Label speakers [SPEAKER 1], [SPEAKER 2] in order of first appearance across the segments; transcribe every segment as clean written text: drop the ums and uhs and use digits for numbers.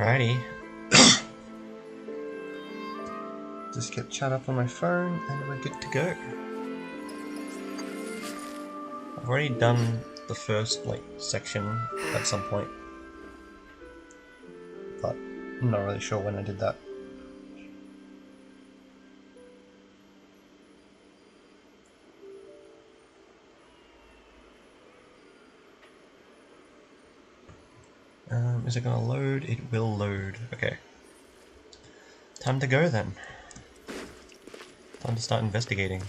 [SPEAKER 1] Alrighty. Just get chat up on my phone and we're good to go. I've already done the first section at some point, but I'm not really sure when I did that. Is it gonna load? It will load. Okay. Time to go then. Time to start investigating.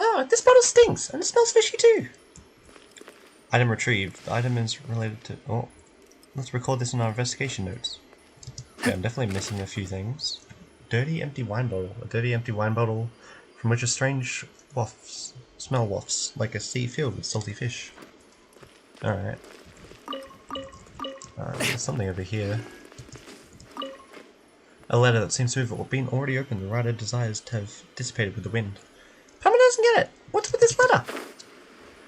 [SPEAKER 1] Oh, this bottle stinks and it smells fishy too. Item retrieved. The item is related to... Oh, let's record this in our investigation notes. Okay, I'm definitely missing a few things. Dirty empty wine bottle. A dirty empty wine bottle from which a strange smell wafts, like a sea filled with salty fish. Alright. There's something over here. A letter that seems to have been already opened. The writer desires to have dissipated with the wind. Pamela doesn't get it. What's with this letter?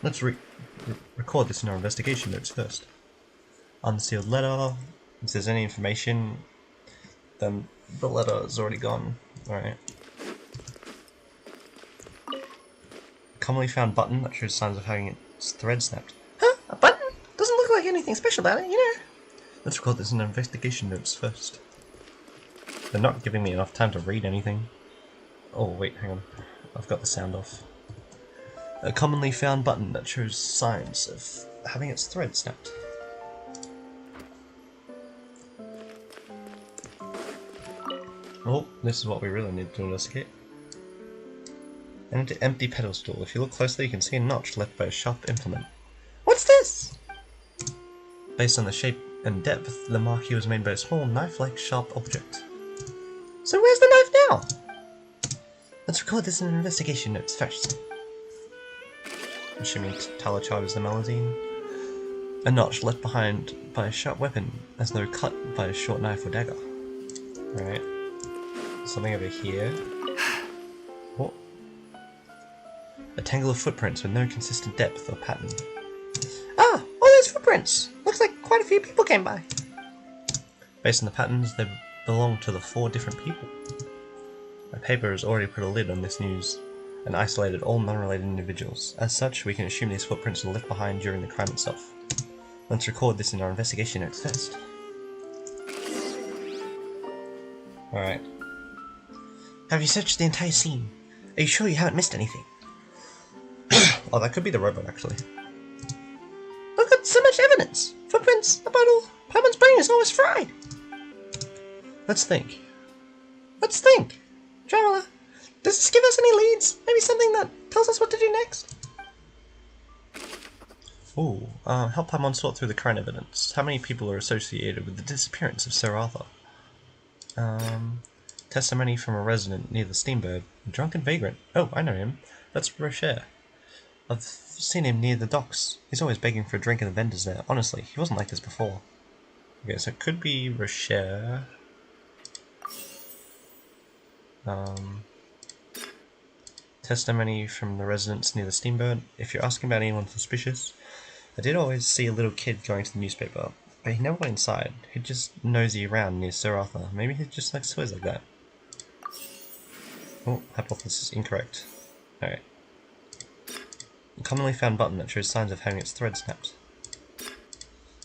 [SPEAKER 1] Let's record this in our investigation notes first. Unsealed letter. If there's any information, then the letter is already gone. Alright. Commonly found button that shows signs of having its thread snapped. Huh? A button? Doesn't look like anything special about it, you know. Let's record this in our investigation notes first. They're not giving me enough time to read anything. Oh wait, hang on. I've got the sound off. A commonly found button that shows signs of having its thread snapped. Oh, this is what we really need to investigate. An empty pedestal. If you look closely, you can see a notch left by a sharp implement. What's this? Based on the shape and depth, the mark here was made by a small knife-like sharp object. So where's the knife now? Let's record this in investigation notes first. Assuming Talachard is the Malazine. A notch left behind by a sharp weapon, as though cut by a short knife or dagger. Right. Something over here. Oh. A tangle of footprints with no consistent depth or pattern. Ah! All those footprints! Looks like quite a few people came by. Based on the patterns, they belong to the 4 different people. My paper has already put a lid on this news and isolated all non-related individuals. As such, we can assume these footprints were left behind during the crime itself. Let's record this in our investigation notes first. Alright. Have you searched the entire scene? Are you sure you haven't missed anything? Oh, that could be the robot, actually. Look at so much evidence! Footprints, a bottle, Paimon's brain is almost fried! Let's think. Let's think! Traveler, does this give us any leads? Maybe something that tells us what to do next? Ooh, help Paimon sort through the current evidence. How many people are associated with the disappearance of Sir Arthur? Testimony from a resident near the Steambird. A drunken vagrant. Oh, I know him. That's Rocher. I've seen him near the docks. He's always begging for a drink at the vendors there. Honestly, he wasn't like this before. Okay, so it could be Rocher. Testimony from the residents near the Steambird. If you're asking about anyone suspicious, I did always see a little kid going to the newspaper, but he never went inside. He'd just nosy around near Sir Arthur. Maybe he just likes toys like that. Oh, hypothesis incorrect. Alright. A commonly found button that shows signs of having its thread snapped.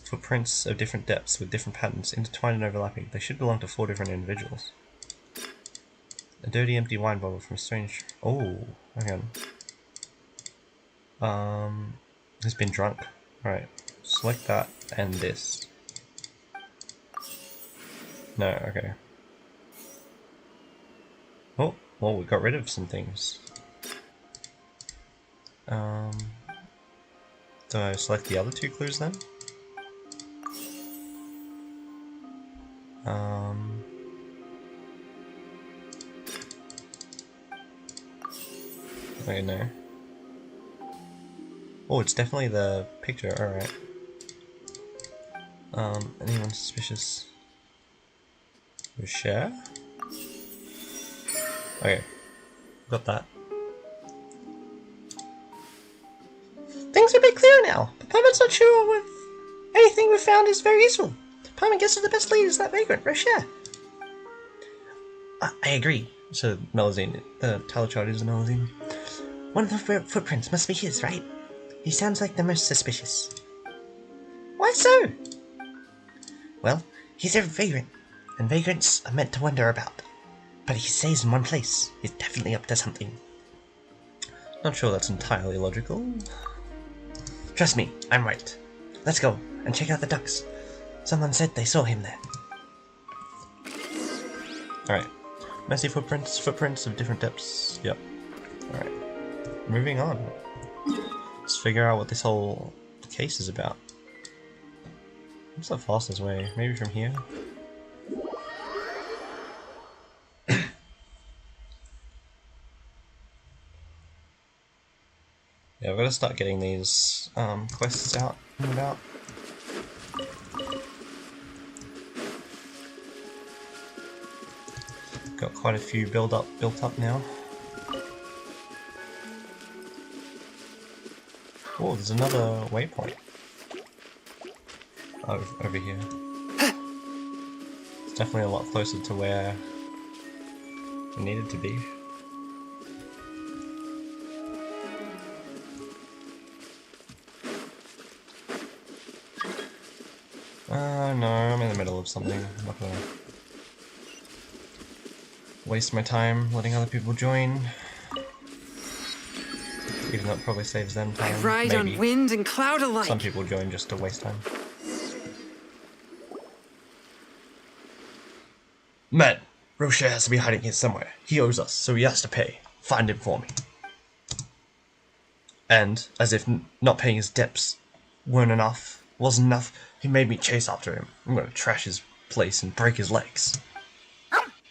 [SPEAKER 1] Footprints of different depths with different patterns, intertwined and overlapping. They should belong to 4 different individuals. A dirty empty wine bottle from a strange... Oh, hang on. He's been drunk. Alright, select that and this. No, okay. Oh, well, we got rid of some things. Do I select the other 2 clues then? Okay, no. Oh, it's definitely the picture, alright. Anyone suspicious? Share? Okay. Got that. Things are a bit clearer now, but Paimon's not sure if anything we found is very useful. Palmer gets to the best lead is that vagrant, Rocher. I agree, said Melusine. The title chart is Melusine. One of the footprints must be his, right? He sounds like the most suspicious. Why so? Well, he's a vagrant, and vagrants are meant to wander about. But he stays in one place. He's definitely up to something. Not sure that's entirely logical. Trust me, I'm right. Let's go and check out the ducks. Someone said they saw him there. Alright. Messy footprints of different depths. Yep. Alright. Moving on. Let's figure out what this whole case is about. What's the fastest way? Maybe from here? Yeah, I've got to start getting these quests out and about. Got quite a few built up now. Oh, there's another waypoint. Over here. It's definitely a lot closer to where it needed to be. No, I'm in the middle of something. I'm not gonna waste my time letting other people join. Even though it probably saves them time.
[SPEAKER 2] I ride
[SPEAKER 1] Maybe.
[SPEAKER 2] On wind and cloud alike.
[SPEAKER 1] Some people join just to waste time. Man, Rocher has to be hiding here somewhere. He owes us, so he has to pay. Find him for me. And, as if not paying his debts wasn't enough, he made me chase after him. I'm gonna trash his place and break his legs.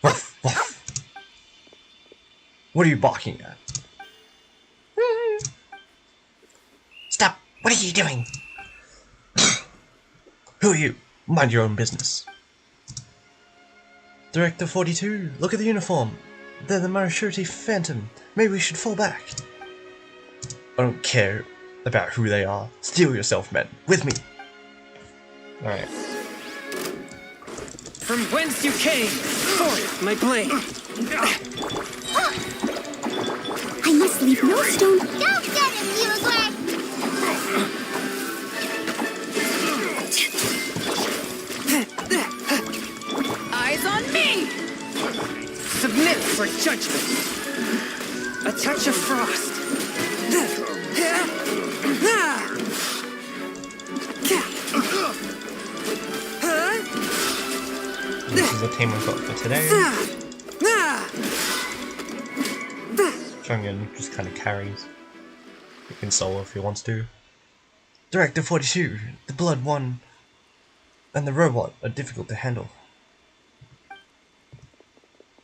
[SPEAKER 1] Woof, woof. What are you barking at? Stop! What are you doing? Who are you? Mind your own business. Director 42, look at the uniform. They're the Marashurti Phantom. Maybe we should fall back. I don't care about who they are. Steel yourself, men. With me. Alright.
[SPEAKER 2] From whence you came, forth my blade.
[SPEAKER 3] I must leave no stone. Don't get him, Uruguay!
[SPEAKER 2] Eyes on me! Submit for judgment. A touch of frost.
[SPEAKER 1] This is the team we've got for today. Chongyun just kind of carries. He can solo if he wants to. Director 42, the Blood One and the robot are difficult to handle.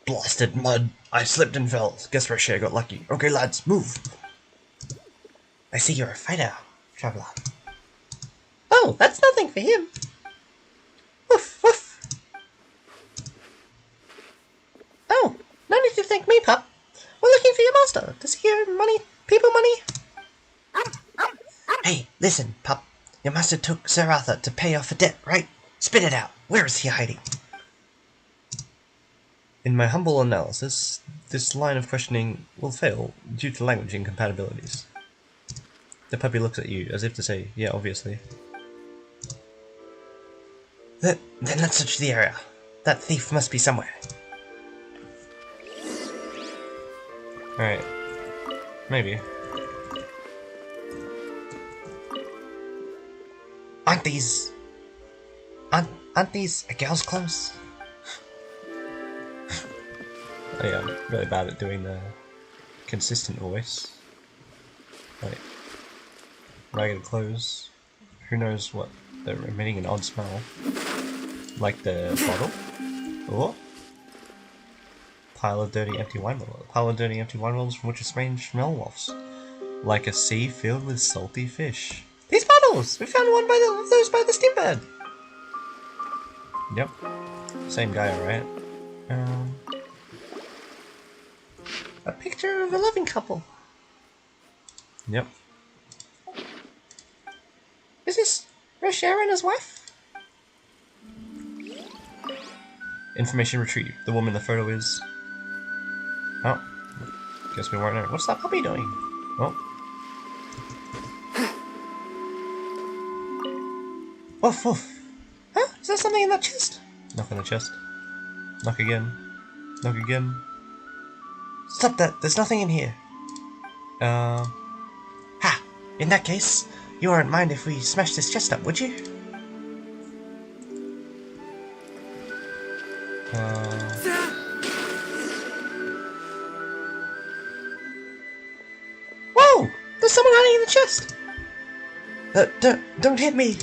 [SPEAKER 1] Blasted mud! I slipped and fell. Guess Rocher got lucky. Okay lads, move! I see you're a fighter, traveler. Oh, that's nothing for him. Woof, woof. Oh, no need to thank me, pup. We're looking for your master. Does he owe money? People money? Hey, listen, pup. Your master took Sir Arthur to pay off a debt, right? Spit it out. Where is he hiding? In my humble analysis, this line of questioning will fail due to language incompatibilities. The puppy looks at you, as if to say, yeah, obviously. Then let's search the area. That thief must be somewhere. Alright. Maybe. Aren't these a girl's clothes? Oh yeah, I'm really bad at doing the consistent voice. Like, ragged clothes. Who knows what? They're emitting an odd smell. Like the bottle? Oh! Pile of dirty empty wine bottles. Pile of dirty empty wine bottles from which a strange smell wafts. Like a sea filled with salty fish. These bottles! We found one of those by the steam pad! Yep. Same guy, right? A picture of a loving couple. Yep. Is this Rocher and his wife? Information retrieved. The woman in the photo is... Oh. Guess we weren't there. What's that puppy doing? Oh. Woof woof. Huh? Is there something in that chest? Knock on the chest. Knock again. Knock again. Stop that! There's nothing in here. Ha! In that case, you wouldn't mind if we smashed this chest up, would you? Whoa! There's someone hiding in the chest! Don't hit me!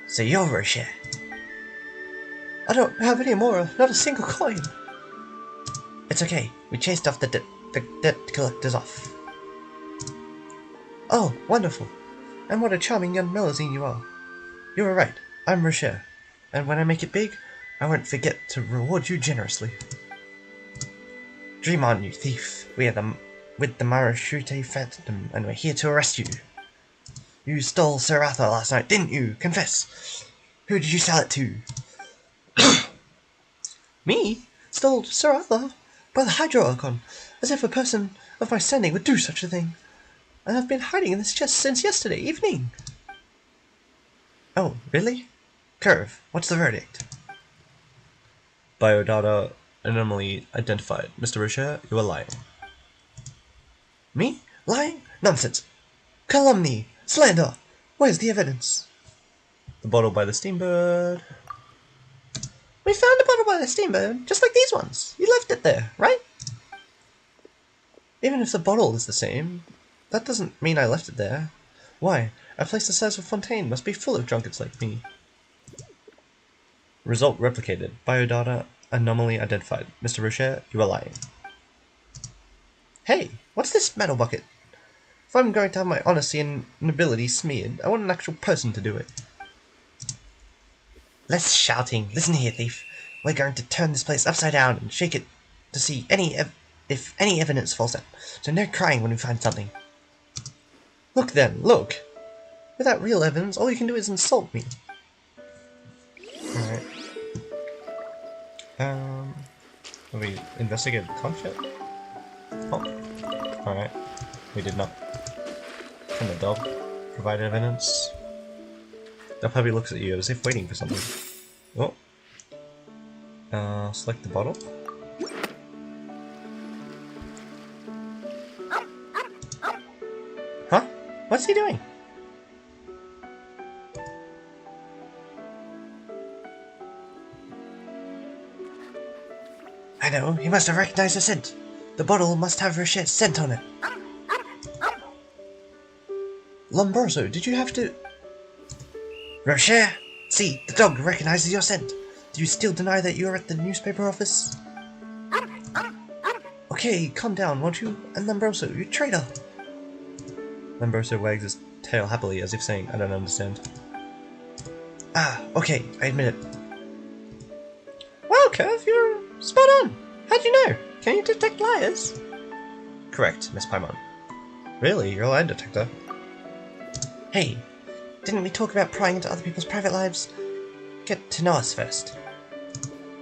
[SPEAKER 1] So you're Rocher. I don't have any more, not a single coin. It's okay, we chased off the debt collectors off. Oh, wonderful. And what a charming young Melusine you are. You were right, I'm Rocher. And when I make it big, I won't forget to reward you generously. Dream on, you thief. We are with the Marashute Phantom, and we're here to arrest you. You stole Sir Arthur last night, didn't you? Confess. Who did you sell it to? Me? Stole Sir Arthur? By the Hydro Archon, as if a person of my standing would do such a thing. And I've been hiding in this chest since yesterday evening. Oh, really? Curve, what's the verdict? Biodata anomaly identified. Mr. Rocher, you are lying. Me? Lying? Nonsense. Calumny! Slander! Where's the evidence? The bottle by the steambird. We found a bottle by the steambird, just like these ones. You left it there, right? Even if the bottle is the same, that doesn't mean I left it there. Why? A place the size of Fontaine must be full of drunkards like me. Result replicated. Biodata anomaly identified. Mr. Rocher, you are lying. Hey, what's this metal bucket? If I'm going to have my honesty and nobility smeared, I want an actual person to do it. Less shouting. Listen here, thief. We're going to turn this place upside down and shake it to see if any evidence falls out. So no crying when we find something. Look then, look. Without real evidence, all you can do is insult me. Alright. Have we investigated the conch yet? Oh. Alright. We did not. Can the dog provide evidence? The puppy looks at you as if waiting for something. Oh. Select the bottle. Huh? What's he doing? I know, he must have recognized the scent. The bottle must have Rocher's scent on it. Lombroso, did you have to... Rocher! See, the dog recognizes your scent. Do you still deny that you are at the newspaper office? Okay, calm down, won't you? And Lombroso, you traitor! Lombroso wags his tail happily as if saying, I don't understand. Ah, okay, I admit it. Well, Curve, you're spot on! How'd you know? Can you detect liars? Correct, Miss Paimon. Really? You're a lie detector? Hey, didn't we talk about prying into other people's private lives? Get to know us first.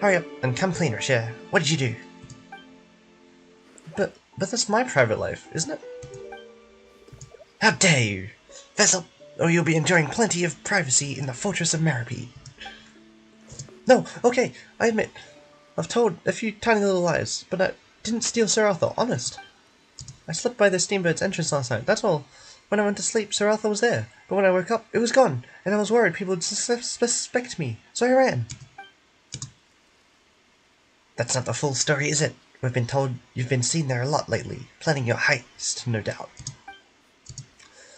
[SPEAKER 1] Hurry up and come clean, Rocher. What did you do? But that's my private life, isn't it? How dare you! Fess up, or you'll be enjoying plenty of privacy in the Fortress of Meropide. No, okay, I admit. I've told a few tiny little lies, but I didn't steal Sir Arthur, honest. I slipped by the steambird's entrance last night, that's all. When I went to sleep, Sir Arthur was there, but when I woke up, it was gone, and I was worried people would suspect me, so I ran. That's not the full story, is it? We've been told you've been seen there a lot lately, planning your heist, no doubt.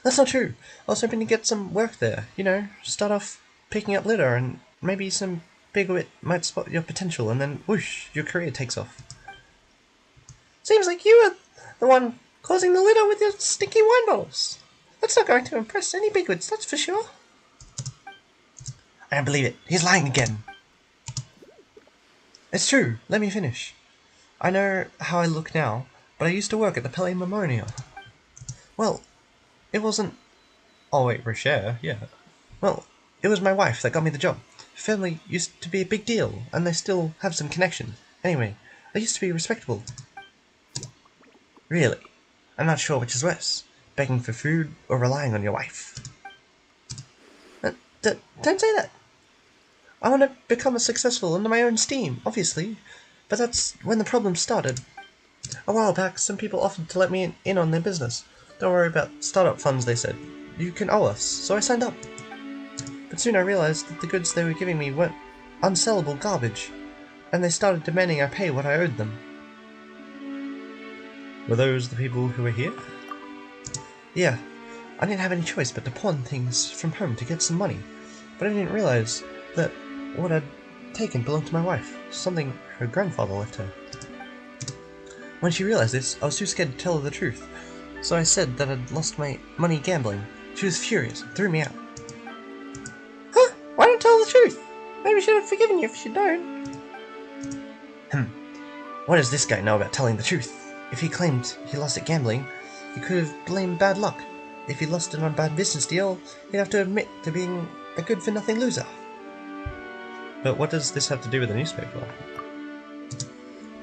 [SPEAKER 1] That's not true. I was hoping to get some work there, you know, start off picking up litter, and maybe some bigwit might spot your potential, and then whoosh, your career takes off. Seems like you were the one causing the litter with your stinky wine bottles. That's not going to impress any bigwigs, that's for sure. I don't believe it. He's lying again. It's true. Let me finish. I know how I look now, but I used to work at the Palais Memorial. Well, it wasn't... Oh wait, Rocher, yeah. Well, it was my wife that got me the job. family used to be a big deal, and they still have some connection. Anyway, I used to be respectable. Really? I'm not sure which is worse, begging for food or relying on your wife. Don't say that. I want to become successful under my own steam, obviously, but that's when the problem started. A while back, some people offered to let me in on their business. Don't worry about startup funds, they said. You can owe us, so I signed up. But soon I realized that the goods they were giving me weren't unsellable garbage, and they started demanding I pay what I owed them. Were those the people who were here? Yeah. I didn't have any choice but to pawn things from home to get some money, but I didn't realize that what I'd taken belonged to my wife, something her grandfather left her. When she realized this, I was too scared to tell her the truth, so I said that I'd lost my money gambling. She was furious and threw me out. Huh? Why don't you tell the truth? Maybe she'd have forgiven you if she'd known. What does this guy know about telling the truth? If he claimed he lost at gambling, he could have blamed bad luck. If he lost it on a bad business deal, he'd have to admit to being a good-for-nothing loser. But what does this have to do with the newspaper?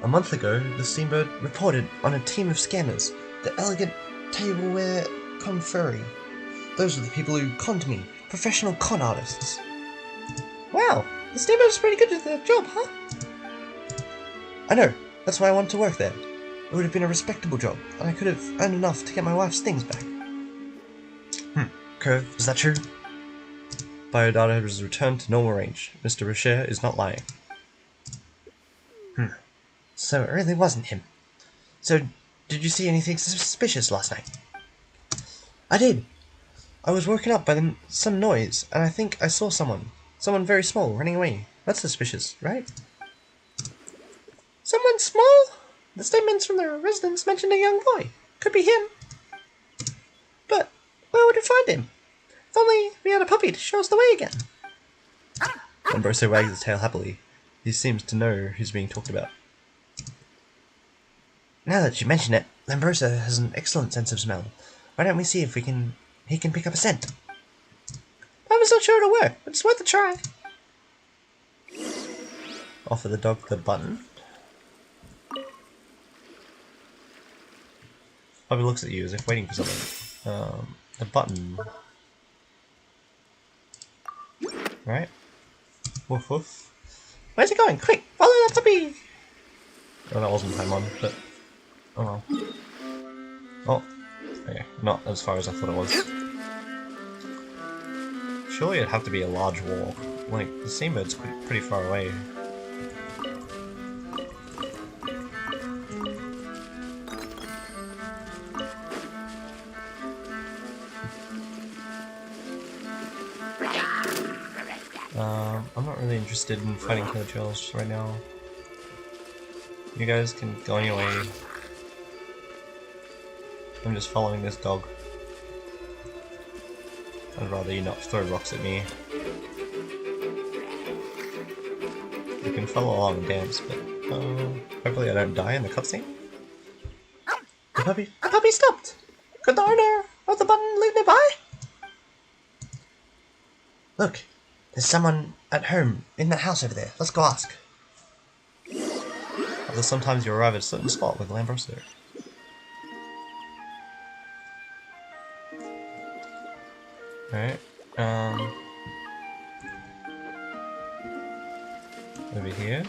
[SPEAKER 1] A month ago, the Steamboat reported on a team of scammers, the elegant tableware conferry. Those are the people who conned me, professional con artists. Wow, the Steamboat is pretty good at their job, huh? I know, that's why I wanted to work there. It would have been a respectable job, and I could have earned enough to get my wife's things back. Curve, is that true? Biodata has returned to normal range. Mr. Rocher is not lying. So it really wasn't him. So, did you see anything suspicious last night? I did. I was woken up by some noise, and I think I saw someone very small, running away. That's suspicious, right? Someone small? The statements from the residents mentioned a young boy. Could be him. But where would we find him? If only we had a puppy to show us the way again. Lombroso wags his tail happily. He seems to know who's being talked about. Now that you mention it, Lombroso has an excellent sense of smell. Why don't we see if he can pick up a scent? I was not sure it'll work, but it's worth a try. Offer the dog the button. Puppy looks at you as if waiting for something. The button. Right? Woof woof. Where's it going? Quick, follow that puppy! Oh, that wasn't Paimon, but... oh well. Oh. Okay, not as far as I thought it was. Surely it'd have to be a large walk. Like, the Steamboat's pretty far away. I'm not really interested in fighting Coachels right now. You guys can go on your way. I'm just following this dog. I'd rather you not throw rocks at me. You can follow along and dance, but hopefully I don't die in the cutscene. The puppy stopped! Could the owner of the button live nearby? Look, there's someone at home in that house over there. Let's go ask. Although sometimes you arrive at a certain spot with Lombroso. Alright, over here.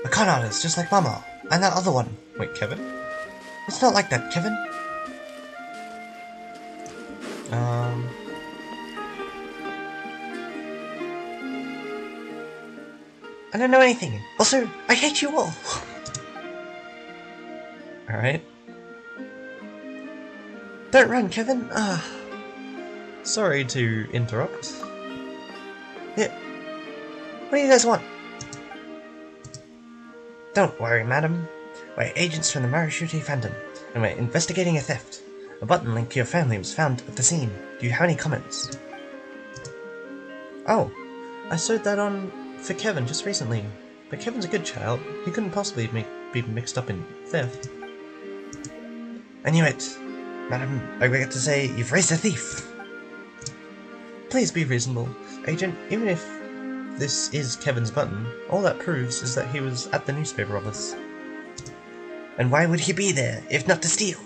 [SPEAKER 1] A con artist, just like Mama, and that other one. Wait, Kevin? It's not like that, Kevin. I don't know anything. Also, I hate you all. Alright. Don't run, Kevin. Sorry to interrupt. Yeah. What do you guys want? Don't worry, madam. We're agents from the Marashuti Phantom, and we're investigating a theft. A button linked to your family was found at the scene. Do you have any comments? Oh, I sewed that on for Kevin just recently. But Kevin's a good child. He couldn't possibly be mixed up in theft. I knew it. Madam, I regret to say you've raised a thief. Please be reasonable, Agent. Even if this is Kevin's button, all that proves is that he was at the newspaper office. And why would he be there, if not to steal?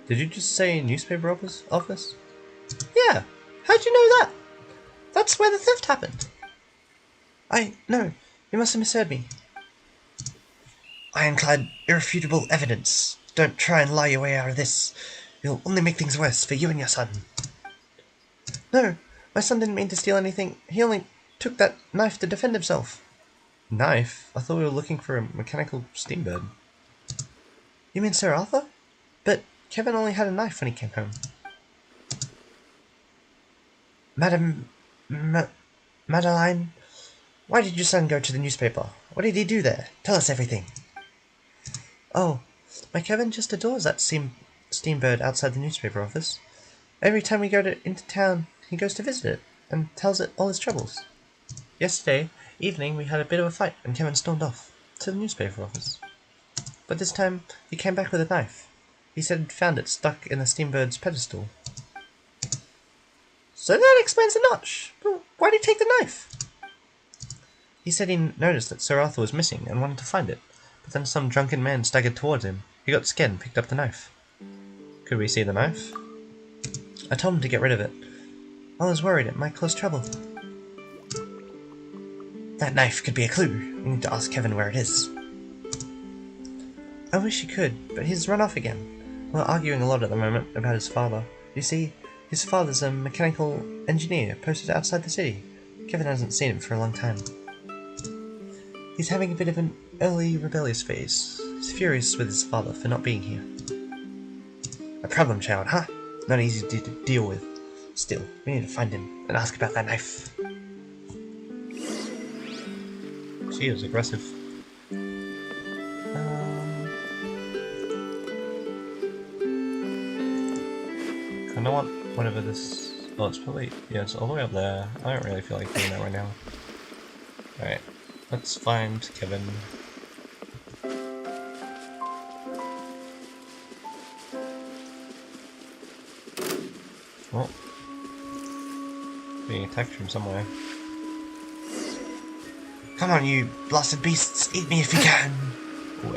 [SPEAKER 1] Did you just say newspaper office? Yeah, how'd you know that? That's where the theft happened. No, you must have misheard me. Ironclad, irrefutable evidence. Don't try and lie your way out of this. You'll only make things worse for you and your son. No, my son didn't mean to steal anything. He only took that knife to defend himself. Knife? I thought we were looking for a mechanical steambird. You mean Sir Arthur? But Kevin only had a knife when he came home. Madeline, why did your son go to the newspaper? What did he do there? Tell us everything. Oh, my Kevin just adores that steambird outside the newspaper office. Every time we go into town, he goes to visit it and tells it all his troubles. Yesterday evening, we had a bit of a fight and Kevin stormed off to the newspaper office. But this time, he came back with a knife. He said he'd found it stuck in the steambird's pedestal. So that explains the notch. But why did he take the knife? He said he noticed that Sir Arthur was missing and wanted to find it, but then some drunken man staggered towards him. He got scared and picked up the knife. Could we see the knife? I told him to get rid of it. I was worried it might cause trouble. That knife could be a clue. We need to ask Kevin where it is. I wish he could, but he's run off again. We're arguing a lot at the moment about his father. You see, his father's a mechanical engineer posted outside the city. Kevin hasn't seen him for a long time. He's having a bit of an early rebellious phase. He's furious with his father for not being here. A problem child, huh? Not easy to deal with. Still, we need to find him and ask about that knife. She is aggressive. I don't want whatever this... Oh, it's probably... Yeah, it's all the way up there. I don't really feel like doing that right now. Alright, let's find Kevin. Oh. Being attacked from somewhere. Come on, you blasted beasts! Eat me if you can!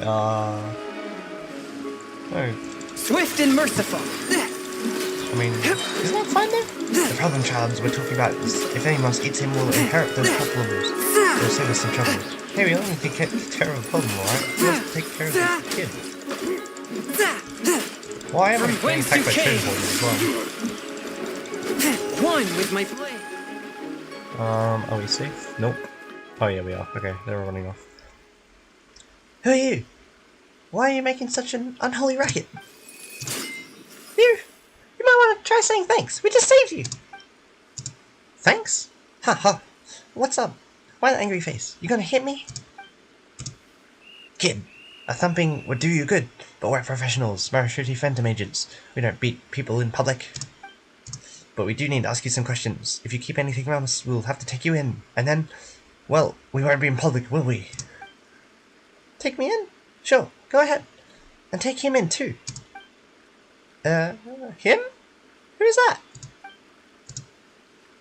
[SPEAKER 1] Oh.
[SPEAKER 2] Swift and merciful!
[SPEAKER 1] I mean, isn't that fine though? The problem child we're talking about is if any mouse eats him, will inherit those problems. It'll save us some trouble. Hey, we only take care of a problem, alright? We have to take care of the kid. Well, I am being attacked by trade holders as well.
[SPEAKER 2] One with my blade.
[SPEAKER 1] Are we safe? Nope. Oh yeah, we are. Okay, they're running off. Who are you? Why are you making such an unholy racket? You might want to try saying thanks. We just saved you. Thanks? Ha ha. What's up? Why that angry face? You gonna hit me? Kid, a thumping would do you good, but we're professionals, parachuty phantom agents. We don't beat people in public. But we do need to ask you some questions. If you keep anything from us, we'll have to take you in. And then, well, we won't be in public, will we? Take me in? Sure, go ahead. And take him in too. Him? Who's that?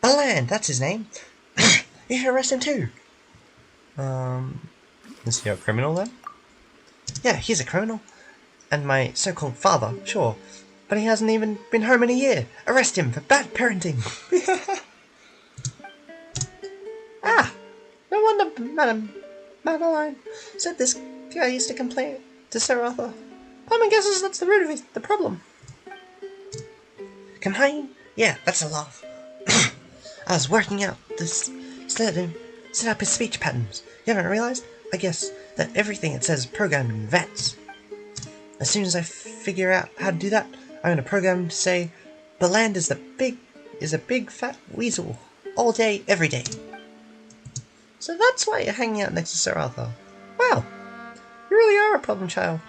[SPEAKER 1] Baland, that's his name. You should arrest him too. Is he a criminal then? Yeah, he's a criminal. And my so-called father, sure. But he hasn't even been home in a year. Arrest him for bad parenting. Ah! No wonder Madeline said this guy used to complain to Sir Arthur. Palmer guesses that's the root of the problem. Complain? Yeah, that's a laugh. I was working out this set up his speech patterns. You haven't realized? I guess that everything it says is programmed in VATS. As soon as I figure out how to do that, I'm gonna program to say, Baland is a big fat weasel, all day, every day. So that's why you're hanging out next to Sir Arthur. Wow, you really are a problem child.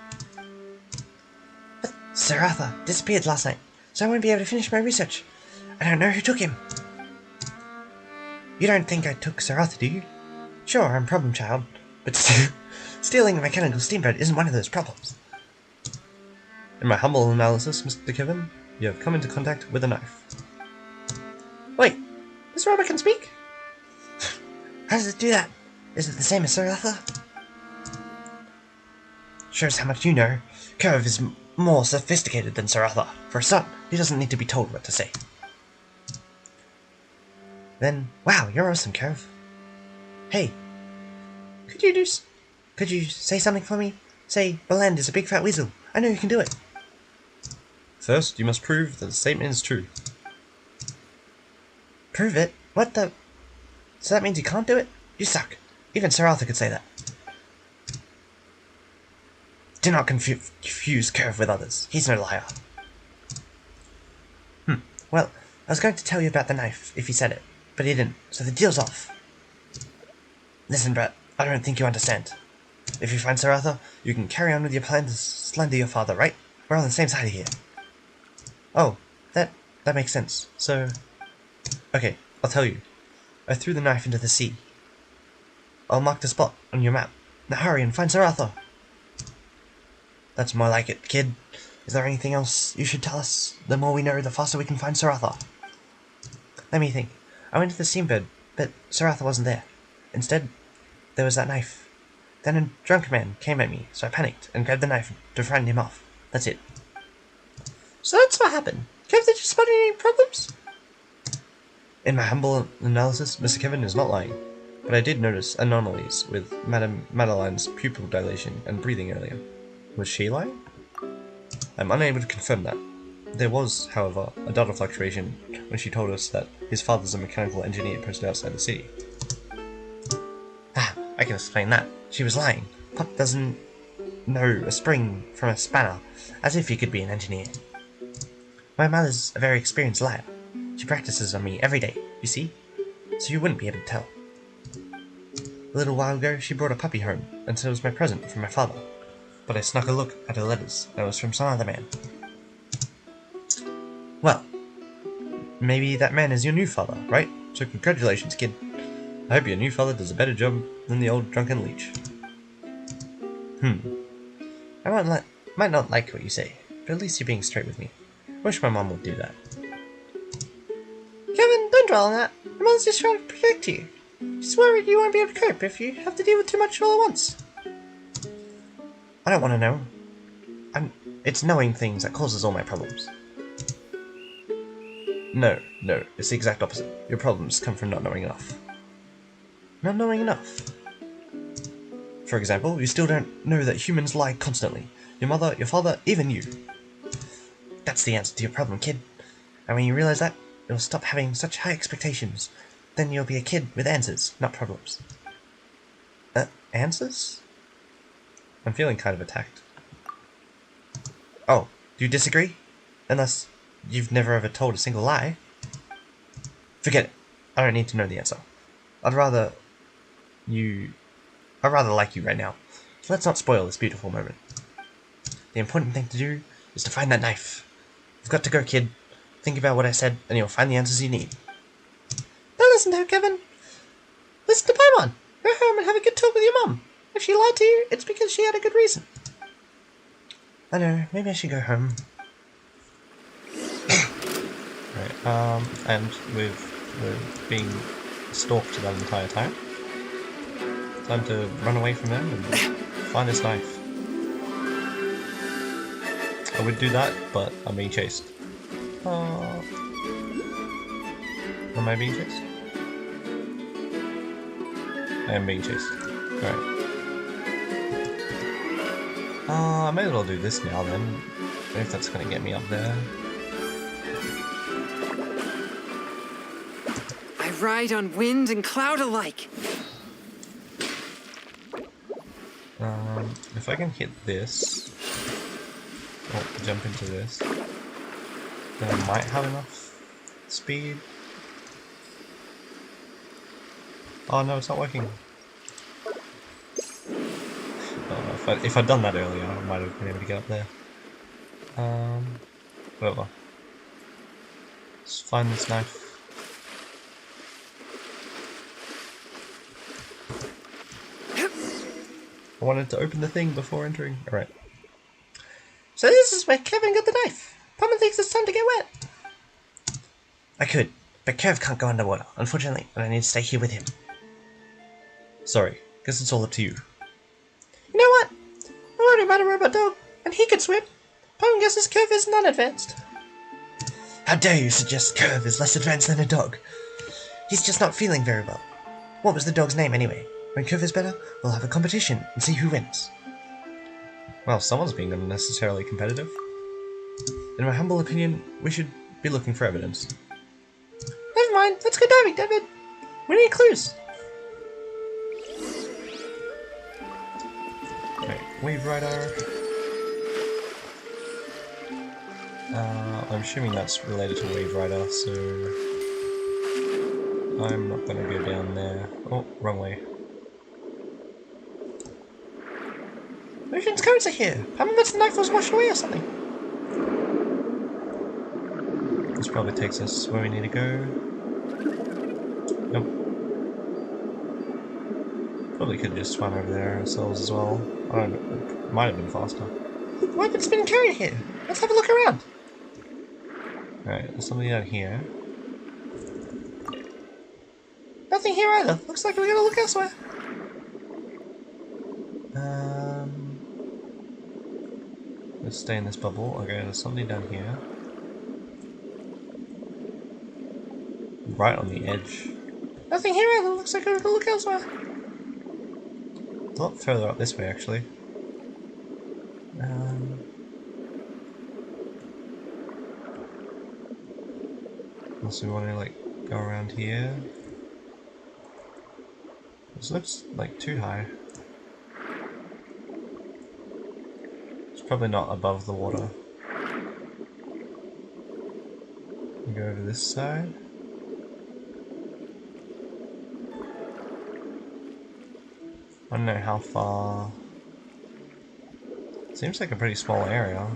[SPEAKER 1] But Sir Arthur disappeared last night, so I won't be able to finish my research. I don't know who took him. You don't think I took Sir Arthur, do you? Sure, I'm problem child, but stealing a mechanical steamboat isn't one of those problems. In my humble analysis, Mr. Kevin, You have come into contact with a knife. Wait, this robot can speak? How does it do that? Is it the same as Sir Arthur? Shows how much you know. Curve is more sophisticated than Sir Arthur. For a start, he doesn't need to be told what to say. Then, wow, you're awesome, Curve. Hey, could you say something for me? Say, Beland is a big fat weasel. I know you can do it. First, you must prove that the statement is true. Prove it? What the? So that means you can't do it? You suck. Even Sir Arthur could say that. Do not confuse Curve with others. He's no liar. Well, I was going to tell you about the knife if he said it, but he didn't, so the deal's off. Listen, Brett, I don't think you understand. If you find Sir Arthur, you can carry on with your plan to slander your father, right? We're on the same side here. Oh, that makes sense. So, okay, I'll tell you. I threw the knife into the sea. I'll mark the spot on your map. Now hurry and find Sir Arthur. That's more like it, kid. Is there anything else you should tell us? The more we know, the faster we can find Sir Arthur. Let me think. I went to the steambird, but Sir Arthur wasn't there. Instead, there was that knife. Then a drunk man came at me, so I panicked and grabbed the knife to frighten him off. That's it. So that's what happened. Kev, did you spot any problems? In my humble analysis, Mr. Kevin is not lying, but I did notice anomalies with Madame Madeline's pupil dilation and breathing earlier. Was she lying? I'm unable to confirm that. There was, however, a data fluctuation when she told us that his father's a mechanical engineer posted outside the city. Ah, I can explain that. She was lying. Pop doesn't know a spring from a spanner, as if he could be an engineer. My mother's a very experienced liar. She practices on me every day, you see? So you wouldn't be able to tell. A little while ago, she brought a puppy home, and said it was my present from my father. But I snuck a look at her letters, and it was from some other man. Well, maybe that man is your new father, right? So congratulations, kid. I hope your new father does a better job than the old drunken leech. I might not like what you say, but at least you're being straight with me. Wish my mom would do that. Kevin, don't dwell on that. Your mother's just trying to protect you. She's worried you won't be able to cope if you have to deal with too much all at once. I don't want to know. It's knowing things that causes all my problems. No, it's the exact opposite. Your problems come from not knowing enough. Not knowing enough? For example, you still don't know that humans lie constantly. Your mother, your father, even you. That's the answer to your problem, kid. And when you realize that, you'll stop having such high expectations. Then you'll be a kid with answers, not problems. Answers? I'm feeling kind of attacked. Oh, do you disagree? Unless you've never ever told a single lie. Forget it. I don't need to know the answer. I'd rather like you right now. So let's not spoil this beautiful moment. The important thing to do is to find that knife. You've got to go, kid. Think about what I said, and you'll find the answers you need. Don't listen to her, Kevin. Listen to Paimon. Go home and have a good talk with your mum. If she lied to you, it's because she had a good reason. I know, maybe I should go home. Right, and we're being stalked that entire time. Time to run away from them and find this knife. I would do that, but I'm being chased. Am I being chased? I am being chased. Alright. I may as well do this now then, if that's gonna get me up there.
[SPEAKER 2] I ride on wind and cloud alike.
[SPEAKER 1] If I can hit this, or jump into this, then I might have enough speed. Oh no, it's not working. If I'd done that earlier, I might have been able to get up there. Whatever. Let's find this knife. wanted to open the thing before entering. Alright. So this is where Kevin got the knife. Paimon thinks it's time to get wet. I could, but Curve can't go underwater, unfortunately, and I need to stay here with him. Sorry, guess it's all up to you. You know what? I'm worried about a robot dog, and he could swim. Paimon guesses Curve is not advanced. How dare you suggest Curve is less advanced than a dog? He's just not feeling very well. What was the dog's name anyway? When Curve is better, we'll have a competition and see who wins. Well, someone's being unnecessarily competitive. In my humble opinion, we should be looking for evidence. Never mind, let's go diving, David. We need clues. Okay, Wave Rider. I'm assuming that's related to Wave Rider, so I'm not gonna go down there. Oh, wrong way. Ocean's currents are here. Paimon bet the knife was washed away or something. This probably takes us where we need to go. Nope. Probably could have just swam over there ourselves as well. I don't know. It might have been faster. The weapon's been carried here. Let's have a look around. Alright, there's something down here. Nothing here either. Looks like we gotta look elsewhere. Let's stay in this bubble. Okay, there's something down here. Right on the edge. Nothing here either. Looks like we gotta look elsewhere. A lot further up this way, actually. Unless we want to like go around here. This looks like too high. It's probably not above the water. We go over this side. I don't know how far. Seems like a pretty small area.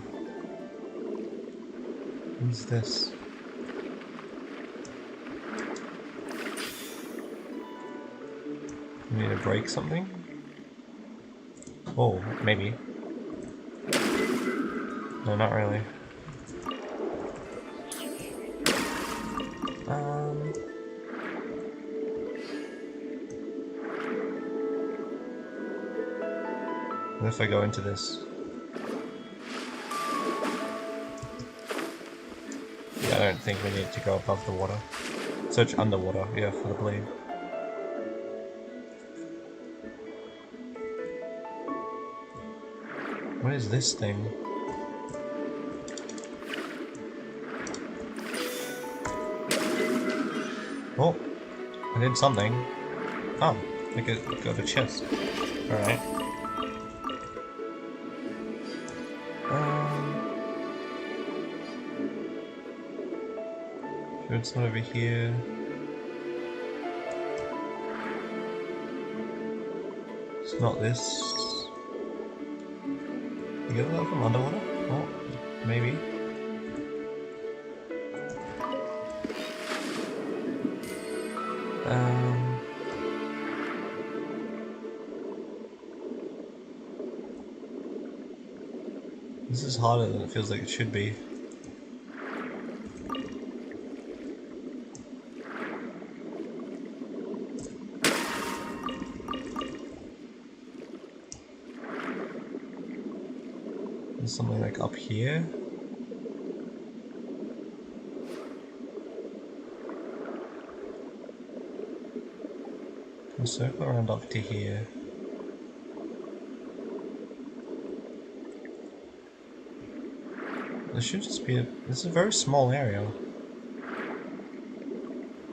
[SPEAKER 1] What's this? We need to break something? Oh, maybe. No, not really. What if I go into this? Yeah, I don't think we need to go above the water. Search underwater, yeah, for the blade. What is this thing? Oh, I did something. Oh, I got a chest. Alright. Sure it's not over here. It's not this. You get that from underwater? Oh, maybe. This is harder than it feels like it should be. There's something like up here. We'll circle around up to here. This should just be this is a very small area.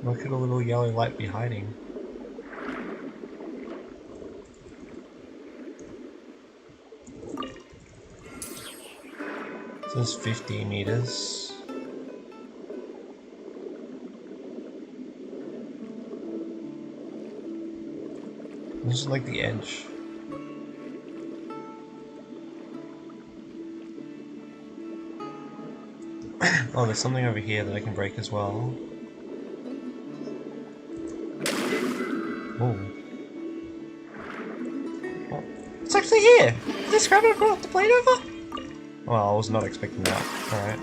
[SPEAKER 1] Where could a little yellow light be hiding? It says 50 meters. This is like the edge. Oh, there's something over here that I can break as well. Oh. Oh. It's actually here! Did this grab and brought the blade over? Well, I was not expecting that. Alright.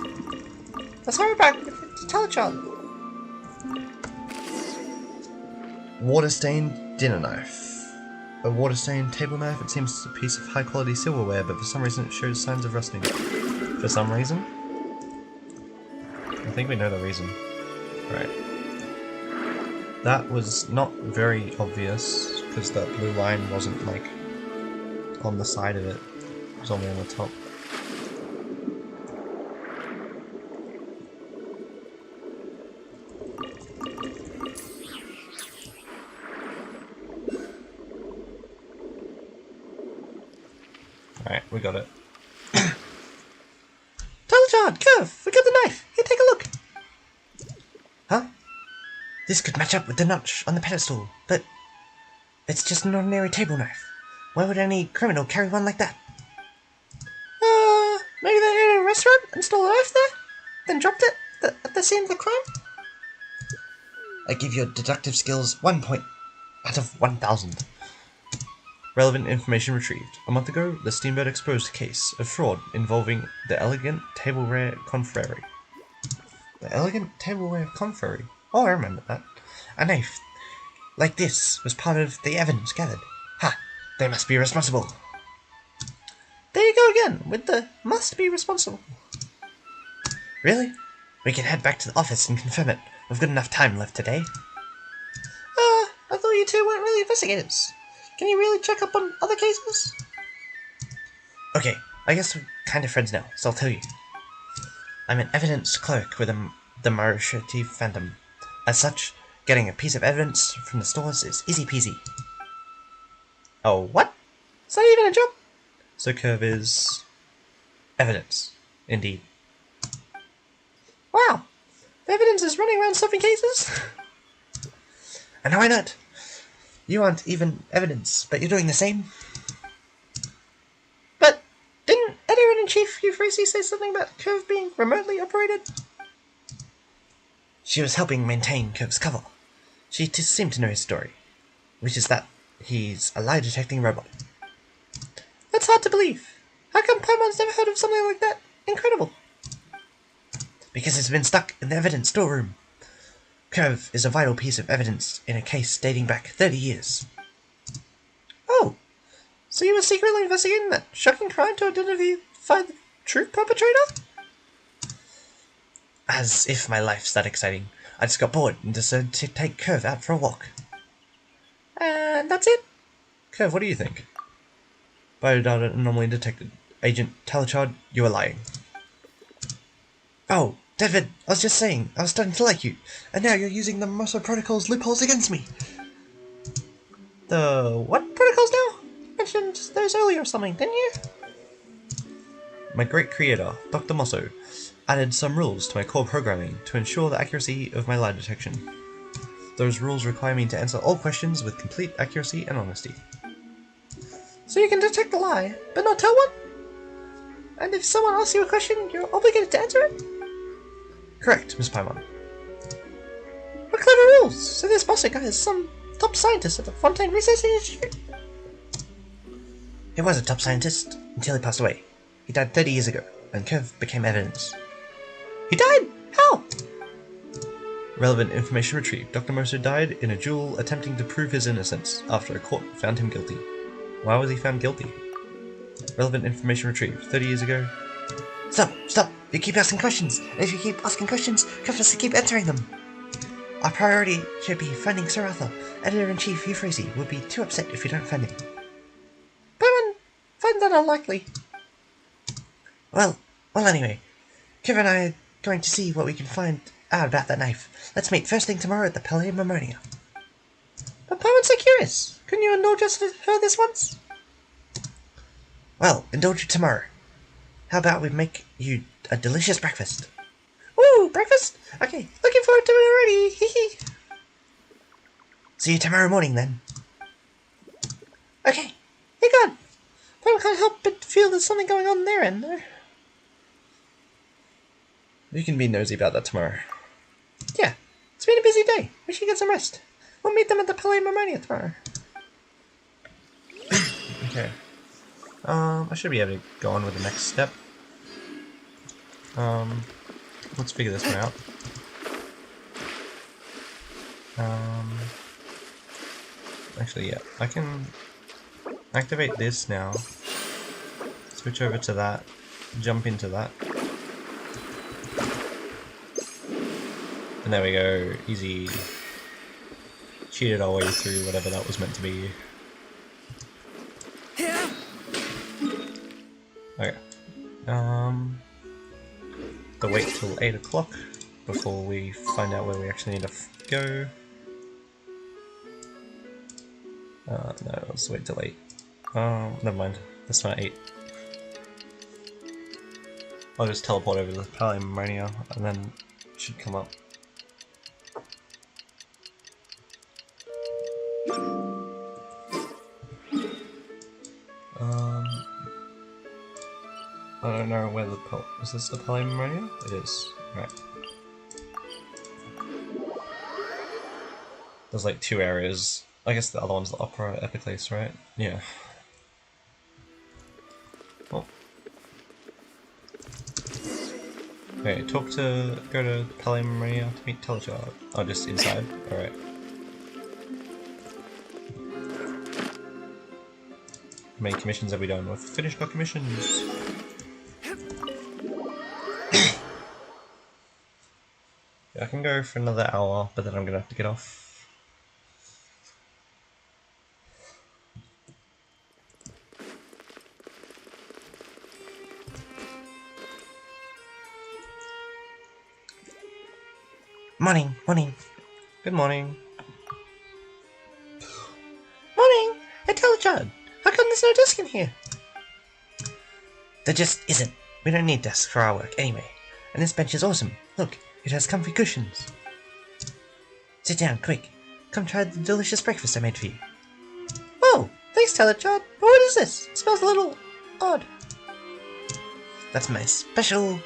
[SPEAKER 1] Let's hurry back to Telechild. Water-stained dinner knife. A water-stained table knife. It seems a piece of high-quality silverware, but for some reason it shows signs of rusting. For some reason? I think we know the reason. Right. That was not very obvious, because that blue line wasn't, like, on the side of it. It was only on the top. Alright, we got it. Telechild, Curve, we got the knife. Here, take a look. Huh? This could match up with the notch on the pedestal, but it's just an ordinary table knife. Why would any criminal carry one like that? Maybe they ate a restaurant and stole a knife there? Then dropped it at the scene of the crime? I give your deductive skills 1 point out of 1,000. Relevant information retrieved. A month ago, the Steamboat exposed a case of fraud involving the Elegant Tableware Confrérie. The Elegant Tableware Confrérie? Oh, I remember that. A knife like this was part of the evidence gathered. Ha! They must be responsible. There you go again, with the must be responsible. Really? We can head back to the office and confirm it. We've got enough time left today. I thought you two weren't really investigators. Can you really check up on other cases? Okay, I guess we're kind of friends now, so I'll tell you. I'm an evidence clerk with the Marchetti Phantom. As such, getting a piece of evidence from the stores is easy peasy. Oh, what? Is that even a job? So Curve is evidence, indeed. Wow, the evidence is running around solving cases? And why not? You aren't even evidence, but you're doing the same. But didn't Editor-in-Chief Euphrasia say something about Curve being remotely operated? She was helping maintain Curve's cover. She seemed to know his story, which is that he's a lie-detecting robot. That's hard to believe. How come Paimon's never heard of something like that? Incredible. Because it's been stuck in the evidence storeroom. Curve is a vital piece of evidence in a case dating back 30 years. Oh, so you were secretly investigating that shocking crime to identify the true perpetrator? As if my life's that exciting. I just got bored and decided to take Curve out for a walk. And that's it? Curve, what do you think? Biodata anomaly detected. Agent Telechild, you are lying. Oh, David, I was just saying, I was starting to like you, and now you're using the Mosso Protocol's loopholes against me. The what protocols now? You mentioned those earlier or something, didn't you? My great creator, Dr. Mosso, added some rules to my core programming to ensure the accuracy of my lie detection. Those rules require me to answer all questions with complete accuracy and honesty. So you can detect a lie, but not tell one? And if someone asks you a question, you're obligated to answer it? Correct, Miss Paimon. What clever rules! So this Mosso guy is some top scientist at the Fontaine Research Institute? He was a top scientist until he passed away. He died 30 years ago, and Curve became evidence. He died? How? Relevant information retrieved. Dr. Mosso died in a duel attempting to prove his innocence after a court found him guilty. Why was he found guilty? Relevant information retrieved. 30 years ago. Stop! You keep asking questions, and if you keep asking questions, Curve has to keep answering them. Our priority should be finding Sir Arthur. Editor-in-Chief Euphrasia would be too upset if we don't find him. Paimon, find that unlikely. Well, anyway, Curve and I are going to see what we can find out about that knife. Let's meet first thing tomorrow at the Palais Marmonia. But Paimon's so curious. Couldn't you indulge us for her this once? Well, indulge you tomorrow. How about we make you a delicious breakfast? Ooh, breakfast? Okay, looking forward to it already. Hee hee. See you tomorrow morning then. Okay, hey God. I can't help but feel there's something going on there, and you can be nosy about that tomorrow. Yeah, it's been a busy day. We should get some rest. We'll meet them at the Palais Marmonia tomorrow. Okay. I should be able to go on with the next step. Let's figure this one out. Actually, yeah, I can activate this now. Switch over to that. Jump into that. And there we go. Easy. Cheated our way through whatever that was meant to be. Okay. To wait till 8 o'clock before we find out where we actually need to go. No, let's wait till 8. Never mind. That's not 8. I'll just teleport over to the Palimania and then it should come up. I don't know where the is this the Palimania? It is. Right. There's like 2 areas. I guess the other one's the Opera Epiclace, right? Yeah. Oh. Okay, go to Palimania to meet Telechard. Oh, just inside? Alright. How many commissions have we done? We've finished our commissions! I can go for another hour, but then I'm gonna have to get off. Morning, morning. Good morning. Morning! Hey, Telechard! How come there's no desk in here? There just isn't. We don't need desks for our work anyway. And this bench is awesome. Look, it has comfy cushions. Sit down, quick. Come try the delicious breakfast I made for you. Oh, thanks, Telechard. But what is this? It smells a little odd. That's my special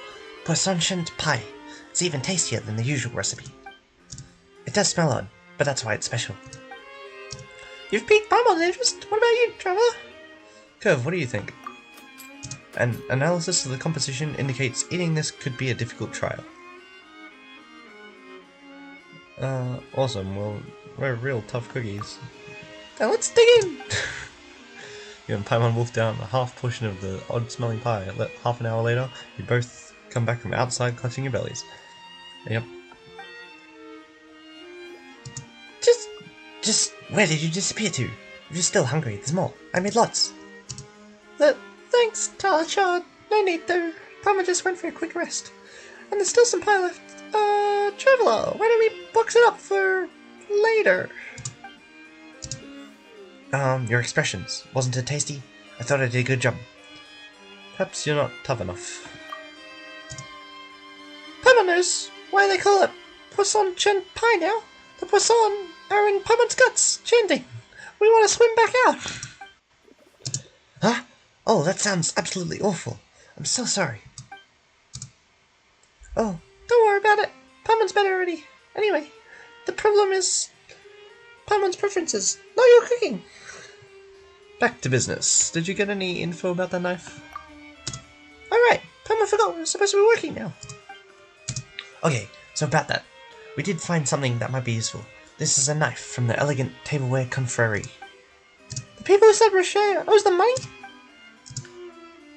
[SPEAKER 1] poisson pie. It's even tastier than the usual recipe. It does smell odd, but that's why it's special. You've piqued Pamon's interest. What about you, Trevor? Curve, what do you think? An analysis of the composition indicates eating this could be a difficult trial. Awesome. Well, we're real tough cookies. Now let's dig in! You and Paimon wolf down a half portion of the odd-smelling pie. Half an hour later, you both come back from outside clutching your bellies. Yep. Just where did you disappear to? If you're still hungry, there's more. I made lots. Thanks, Telechard. No need though. Palmer just went for a quick rest. And there's still some pie left. Traveler, why don't we box it up for later? Your expressions. Wasn't it tasty? I thought I did a good job. Perhaps you're not tough enough. Paimon knows why they call it Poisson Chen Pie now. The Poisson are in Paimon's guts, chanting, "We want to swim back out!" Huh? Oh, that sounds absolutely awful. I'm so sorry. Oh, don't worry about it. Paimon's better already. Anyway, the problem is Paimon's preferences, not your cooking. Back to business. Did you get any info about that knife? Alright, Paimon forgot we're supposed to be working now. Okay, so about that. We did find something that might be useful. This is a knife from the Elegant Tableware Confrérie. The people who said Rocher owes them money?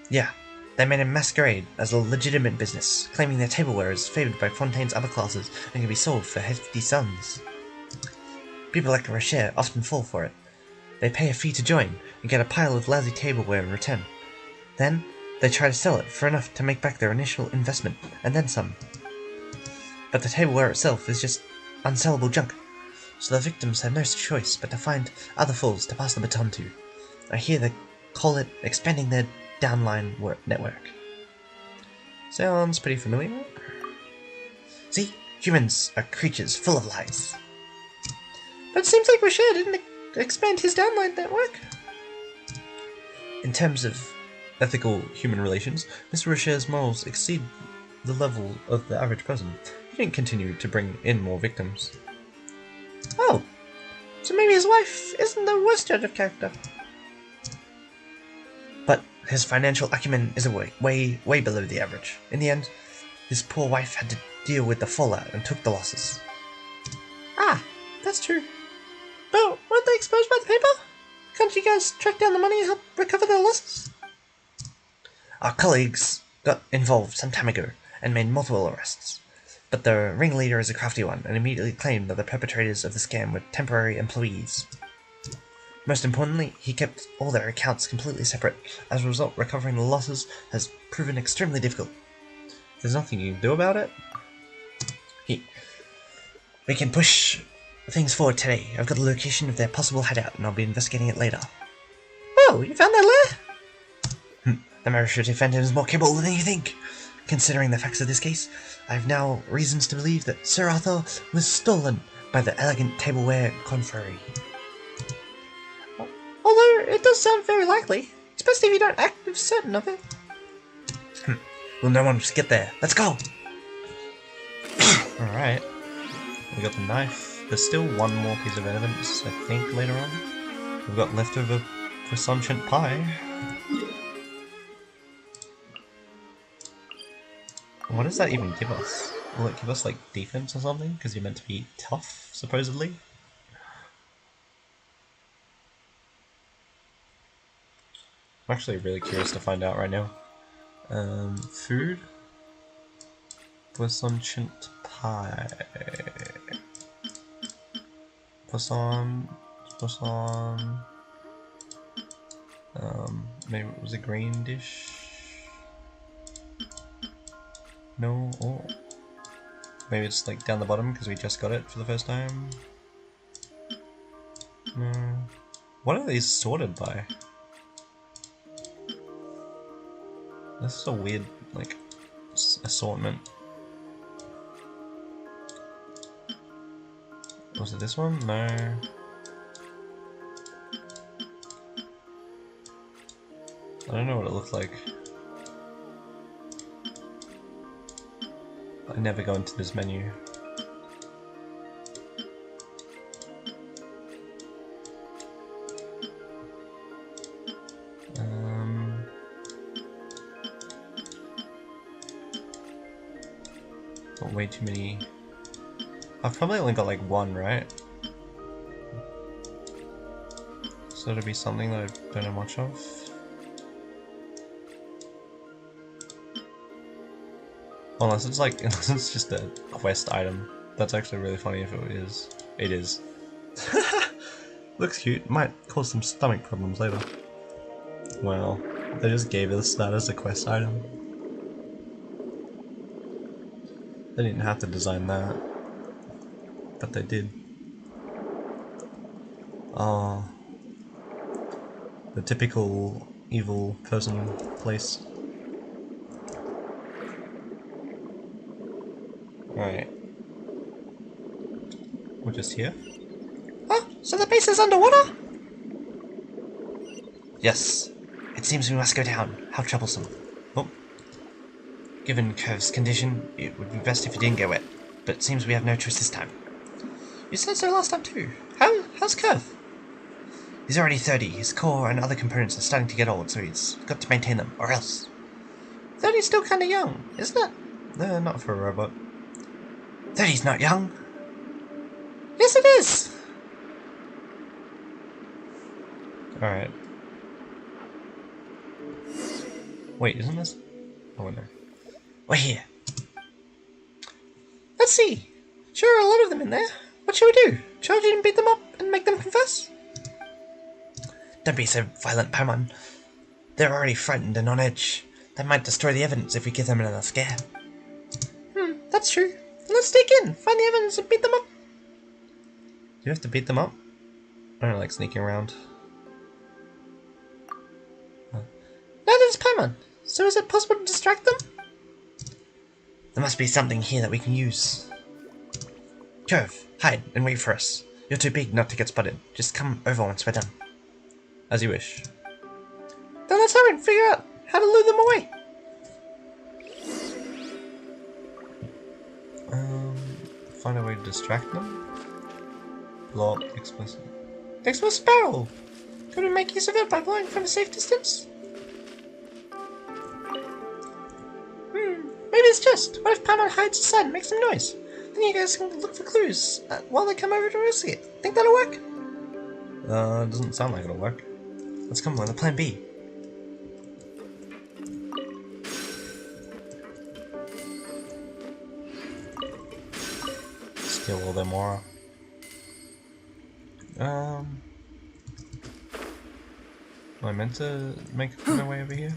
[SPEAKER 1] Yeah, they made a masquerade as a legitimate business, claiming their tableware is favoured by Fontaine's upper classes and can be sold for hefty sums. People like Rocher often fall for it. They pay a fee to join and get a pile of lousy tableware in return. Then, they try to sell it for enough to make back their initial investment, and then some. But the tableware itself is just unsellable junk, so the victims have no choice but to find other fools to pass the baton to. I hear they call it expanding their downline network. Sounds pretty familiar. See, humans are creatures full of lies. But it seems like Rocher didn't expand his downline network. In terms of ethical human relations, Mr. Rocher's morals exceed the level of the average person. He didn't continue to bring in more victims. Oh, so maybe his wife isn't the worst judge of character. But his financial acumen is way below the average. In the end, His poor wife had to deal with the fallout and took the losses. Ah, that's true. But weren't they exposed by the paper? Can't you guys track down the money and help recover their losses? Our colleagues got involved some time ago and made multiple arrests. But the ringleader is a crafty one and immediately claimed that the perpetrators of the scam were temporary employees. Most importantly, he kept all their accounts completely separate. As a result, recovering the losses has proven extremely difficult. There's nothing you can do about it? We can push things forward today. I've got the location of their possible hideout and I'll be investigating it later. Oh, you found their lair? The Marishite Phantom is more capable than you think. Considering the facts of this case, I have now reasons to believe that Sir Arthur was stolen by the elegant tableware confrery. Although it does sound very likely, especially if you don't act with certain of it. Well, no one just get there. Let's go! Alright. We got the knife. There's still one more piece of evidence, I think, later on. We've got leftover croissant pie. What does that even give us? Will it give us, like, defense or something? Because you're meant to be tough, supposedly? I'm actually really curious to find out right now. Food? Croissant pie. Croissant. Maybe it was a green dish? No? Oh. Maybe it's like down the bottom because we just got it for the first time? No. What are these sorted by? This is a weird, like, assortment. Was it this one? No. I don't know what it looked like. I never go into this menu. Got way too many. I've probably only got like one, right? So it'll be something that I don't know much of. Unless it's like, unless it's just a quest item. That's actually really funny if it is. It is. Looks cute. Might cause some stomach problems later. Well, they just gave us that as a quest item. They didn't have to design that. But they did. Oh. The typical evil person place. Alright. We're just here? Oh, so the base is underwater? Yes. It seems we must go down. How troublesome. Oh. Given Curve's condition, it would be best if he didn't get wet. But it seems we have no choice this time. You said so last time too. How's Curve? He's already 30. His core and other components are starting to get old, so he's got to maintain them, or else. 30's still kinda young, isn't it? No, not for a robot. 30's not young. Yes, it is. Alright. Wait, isn't this? Oh, no. We're here. Let's see. Sure are a lot of them in there. What shall we do? Charge it and beat them up and make them confess? Don't be so violent, Paimon. They're already frightened and on edge. That might destroy the evidence if we give them another scare. That's true. Let's dig in, find the evidence and beat them up. Do you have to beat them up? I don't like sneaking around. Neither does Paimon. So is it possible to distract them? There must be something here that we can use. Curve, hide and wait for us. You're too big not to get spotted. Just come over once we're done. As you wish. Then let's hurry and figure out how to lure them away. Find a way to distract them? Blow up explicit. Explicit barrel! Could we make use of it by blowing from a safe distance? Maybe this chest? What if Paimon hides inside and makes some noise? Then you guys can look for clues while they come over to investigate. Think that'll work? It doesn't sound like it'll work. Let's come with a plan B. Steal a little bit more. Am I meant to make my way over here?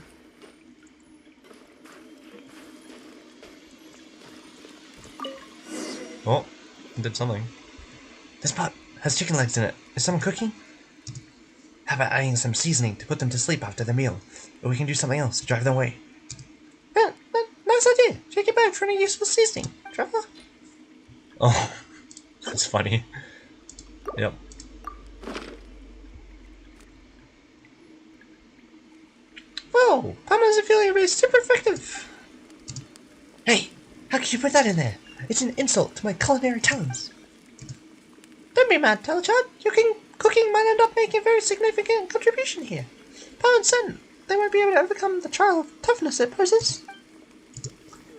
[SPEAKER 1] Oh, I did something. This pot has chicken legs in it. Is someone cooking? How about adding some seasoning to put them to sleep after the meal? Or we can do something else to drive them away. Yeah, nice idea. Check your bag for any useful seasoning, traveler. Oh, that's funny. Yep. Whoa, Paimon's affiliate is super effective. Hey, how could you put that in there? It's an insult to my culinary talents. Don't be mad, Telechild. Your cooking might end up making a very significant contribution here. Paimon said they won't be able to overcome the trial of toughness it poses.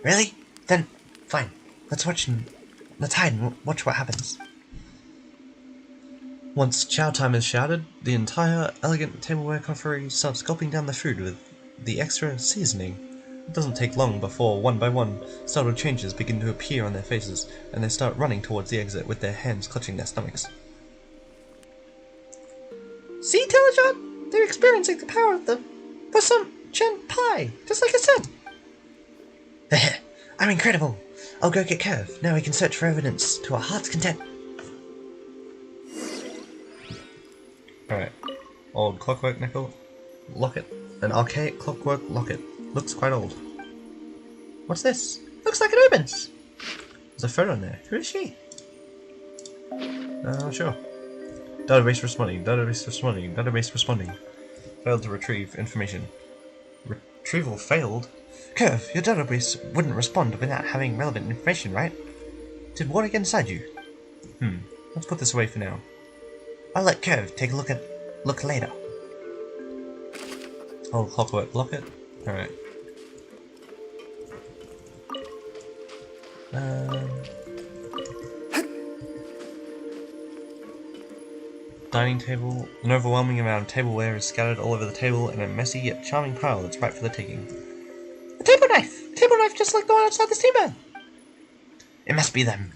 [SPEAKER 1] Really? Then, fine. Let's hide and watch what happens. Once chow time is shouted, the entire elegant tableware coterie starts gulping down the food with the extra seasoning. It doesn't take long before, one by one, startled changes begin to appear on their faces, and they start running towards the exit with their hands clutching their stomachs. See, Telejon? They're experiencing the power of the Possum Chen Pie, just like I said. I'm incredible. I'll go get Curve. Now we can search for evidence to our heart's content. Alright. Old clockwork nickel locket. An archaic clockwork locket. Looks quite old. What's this? Looks like it opens! There's a photo in there. Who is she? Not sure. Database responding. Database responding. Database responding. Failed to retrieve information. Retrieval failed? Curve, your database wouldn't respond without having relevant information, right? Did water get inside you? Let's put this away for now. I'll let Curve take a look later. Oh, clockwork locket. Alright. Dining table. An overwhelming amount of tableware is scattered all over the table in a messy yet charming pile that's ripe for the taking. A table knife! A table knife just like the one outside the steamer! It must be them.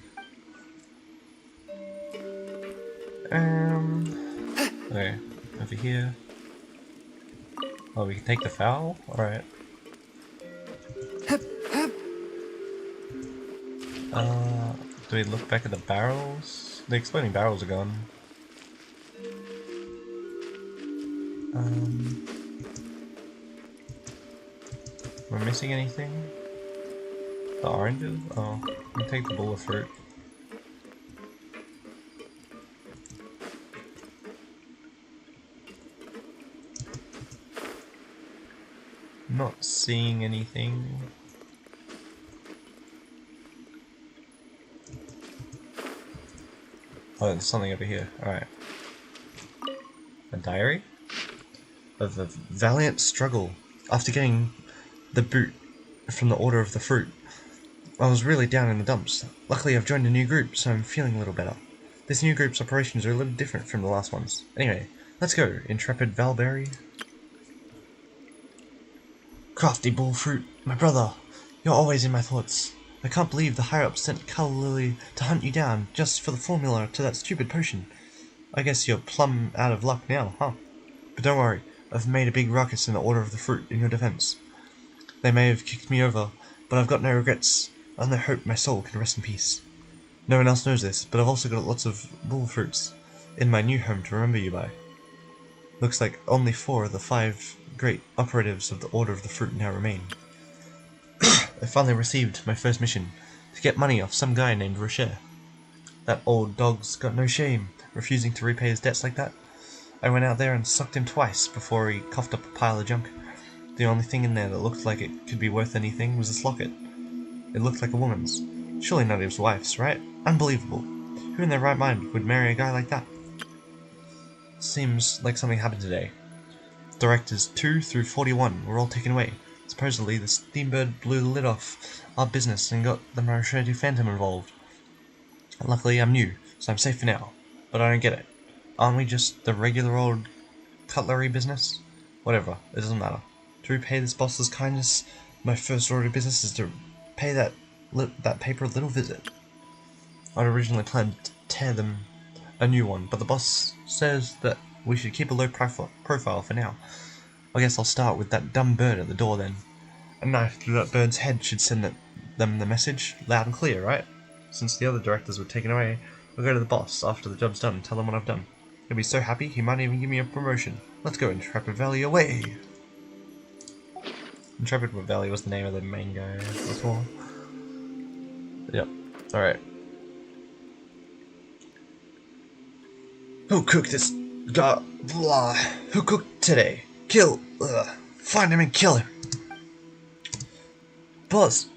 [SPEAKER 1] Okay, over here. Oh, we can take the fowl? Alright. Do we look back at the barrels? The exploding barrels are gone. Am I missing anything? The oranges? Oh, we can take the bowl of fruit. Not seeing anything. Oh, there's something over here. Alright. A diary? Of a valiant struggle. After getting the boot from the Order of the Fruit, I was really down in the dumps. Luckily I've joined a new group, so I'm feeling a little better. This new group's operations are a little different from the last ones. Anyway, let's go, Intrepid Valberry. Crafty Bullfruit, my brother, you're always in my thoughts. I can't believe the higher-ups sent Calla Lily to hunt you down just for the formula to that stupid potion. I guess you're plumb out of luck now, huh? But don't worry, I've made a big ruckus in the Order of the Fruit in your defense. They may have kicked me over, but I've got no regrets. I only hope my soul can rest in peace. No one else knows this, but I've also got lots of bullfruits in my new home to remember you by. Looks like only 4 of the 5 great operatives of the Order of the Fruit now remain. I finally received my first mission, to get money off some guy named Rocher. That old dog's got no shame, refusing to repay his debts like that. I went out there and sucked him twice before he coughed up a pile of junk. The only thing in there that looked like it could be worth anything was this locket. It looked like a woman's. Surely not his wife's, right? Unbelievable. Who in their right mind would marry a guy like that? Seems like something happened today. Directors 2 through 41 were all taken away. Supposedly, the steambird blew the lid off our business and got the Marashoti Phantom involved. Luckily, I'm new, so I'm safe for now. But I don't get it. Aren't we just the regular old cutlery business? Whatever, it doesn't matter. To repay this boss's kindness, my first order of business is to pay that paper a little visit. I'd originally planned to tear them a new one, but the boss says that we should keep a low profile for now. I guess I'll start with that dumb bird at the door then. A knife through that bird's head should send them the message loud and clear, right? Since the other directors were taken away, I'll go to the boss after the job's done and tell him what I've done. He'll be so happy he might even give me a promotion. Let's go, Intrepid Valley, away! Intrepid Valley was the name of the main guy before. Yep, alright. Who cooked this? Blah. Who cooked today? Kill. Find him and kill him. Boss,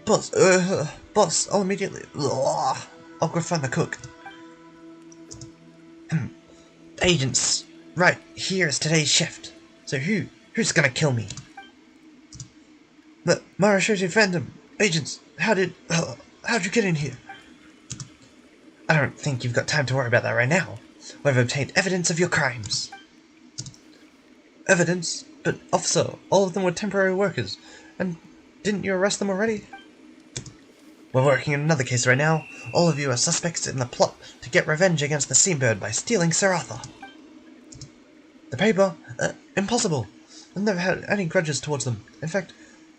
[SPEAKER 1] I'll immediately. I'll go find the cook. Agents, right here is today's shift. So who's gonna kill me? The Marashoti Phantom. Agents, how'd you get in here? I don't think you've got time to worry about that right now. We've obtained evidence of your crimes. Evidence? But, officer, all of them were temporary workers. And didn't you arrest them already? We're working on another case right now. All of you are suspects in the plot to get revenge against the Seabird by stealing Sir Arthur. The paper? Impossible. I've never had any grudges towards them. In fact,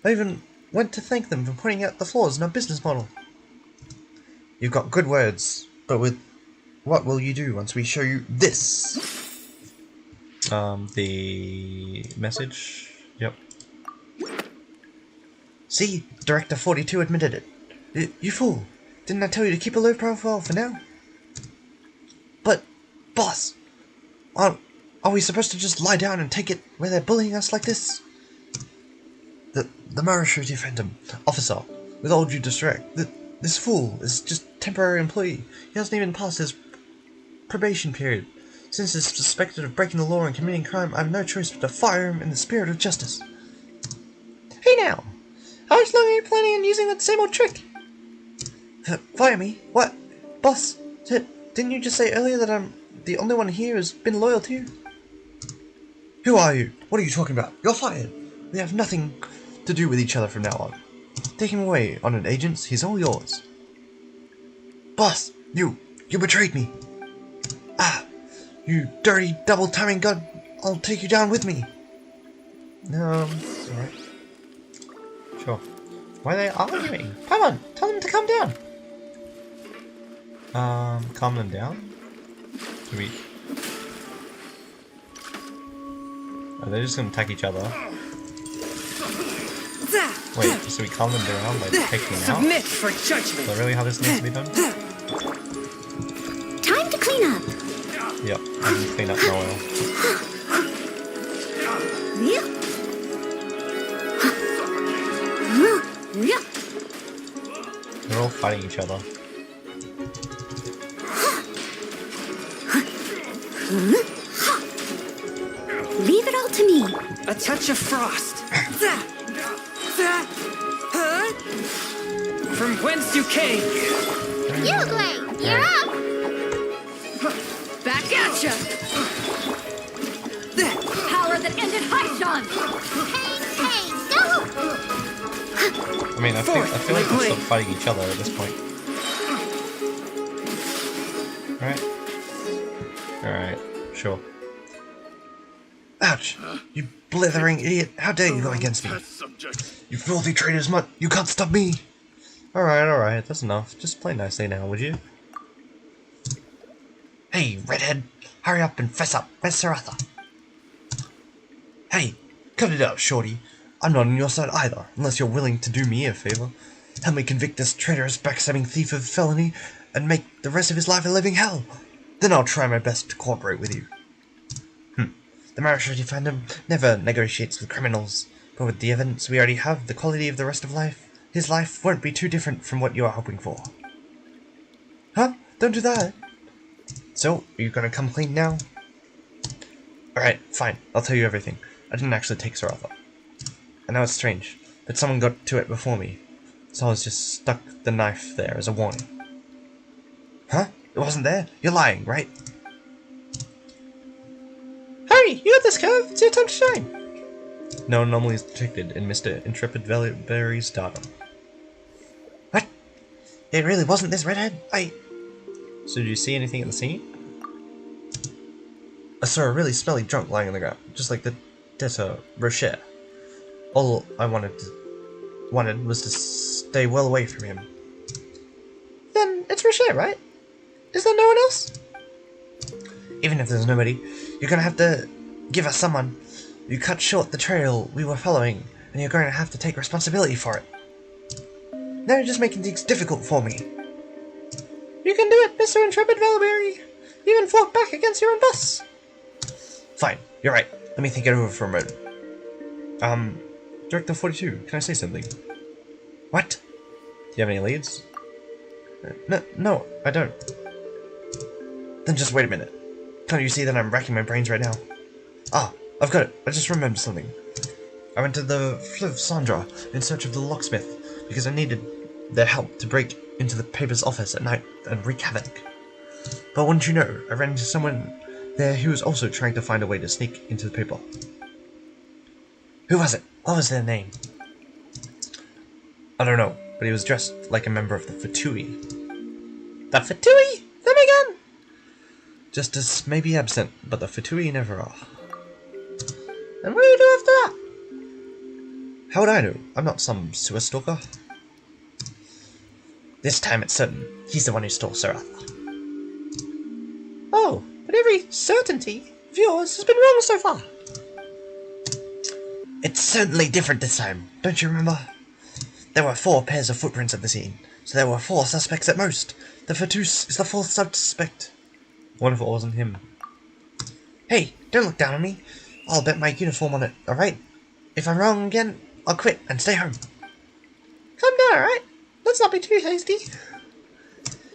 [SPEAKER 1] I even went to thank them for pointing out the flaws in our business model. You've got good words, but what will you do once we show you this? The message? Yep. See? Director 42 admitted it. You fool! Didn't I tell you to keep a low profile for now? But, boss! Are we supposed to just lie down and take it where they're bullying us like this? The Marashoti Phantom. Officer, with all due respect, this fool is just a temporary employee. He hasn't even passed his probation period. Since he's suspected of breaking the law and committing crime, I have no choice but to fire him in the spirit of justice. Hey now! How long are you planning on using that same old trick? Fire me? What? Boss, didn't you just say earlier that I'm the only one here who's been loyal to you? Who are you? What are you talking about? You're fired! We have nothing to do with each other from now on. Take him away, honored agents. He's all yours. Boss, you betrayed me. Ah, you dirty double-timing god. I'll take you down with me. No, alright. Sure. Why are they arguing? Come on, tell them to calm down. Calm them down? Are they just gonna attack each other? Wait, so we calm them down by taking them out?
[SPEAKER 2] Submit for judgment.
[SPEAKER 1] Is that really how this needs to be done?
[SPEAKER 3] Time to clean up.
[SPEAKER 1] Yep, I can clean up Noel. They're all fighting each other.
[SPEAKER 3] Leave it all to me.
[SPEAKER 2] A touch of frost. From whence you came.
[SPEAKER 3] Uruguay, you're up.
[SPEAKER 4] Back at ya! Power that ended Haishan!
[SPEAKER 3] Hey, go!
[SPEAKER 1] I mean, I feel like they'll stop fighting each other at this point. Right? Alright, sure. Ouch! You blithering idiot! How dare you go against me? You filthy traitors, mutt! You can't stop me! Alright, that's enough. Just play nicely now, would you? Hey, redhead! Hurry up and fess up! Where's Sir Arthur? Hey, cut it out, shorty. I'm not on your side either, unless you're willing to do me a favor. Help me convict this traitorous backstabbing thief of felony and make the rest of his life a living hell. Then I'll try my best to cooperate with you. The Marashoti Phantom never negotiates with criminals, but with the evidence we already have, the quality of the rest of life, his life won't be too different from what you are hoping for. Huh? Don't do that! So, are you gonna come clean now? Alright, fine. I'll tell you everything. I didn't actually take Sir Arthur. I know it's strange, but someone got to it before me, so I was just stuck the knife there as a warning. Huh? It wasn't there? You're lying, right? Hurry! You got this, Curve! It's your time to shine! No anomalies detected in Mr. Intrepid Berry's data. What? It really wasn't this redhead? So did you see anything at the scene? I saw a really smelly drunk lying on the ground, just like the debtor Rocher. All I wanted was to stay well away from him. Then it's Rocher, right? Is there no one else? Even if there's nobody, you're gonna have to give us someone. You cut short the trail we were following, and you're going to have to take responsibility for it. Now you're just making things difficult for me. You can do it, Mr. Intrepid Valberry. You even fought back against your own boss. Fine, you're right. Let me think it over for a moment. Director 42, can I say something? What? Do you have any leads? No, I don't. Then just wait a minute. Can't you see that I'm racking my brains right now? Ah, I've got it. I just remembered something. I went to the Fleuve Sandra in search of the locksmith because I needed their help to break into the paper's office at night and wreak havoc. But wouldn't you know, I ran into someone there who was also trying to find a way to sneak into the paper. Who was it? What was their name? I don't know, but he was dressed like a member of the Fatui. The Fatui? Them again? Justice may be absent, but the Fatui never are. And what do you do after that? How would I know? I'm not some sewer stalker. This time it's certain he's the one who stole Sir Arthur. Oh, but every certainty of yours has been wrong so far. It's certainly different this time, don't you remember? There were 4 pairs of footprints at the scene, so there were 4 suspects at most. The Fatus is the 4th suspect. What if it wasn't him? Hey, don't look down on me. I'll bet my uniform on it, alright? If I'm wrong again, I'll quit and stay home. Calm down, alright? Let's not be too hasty.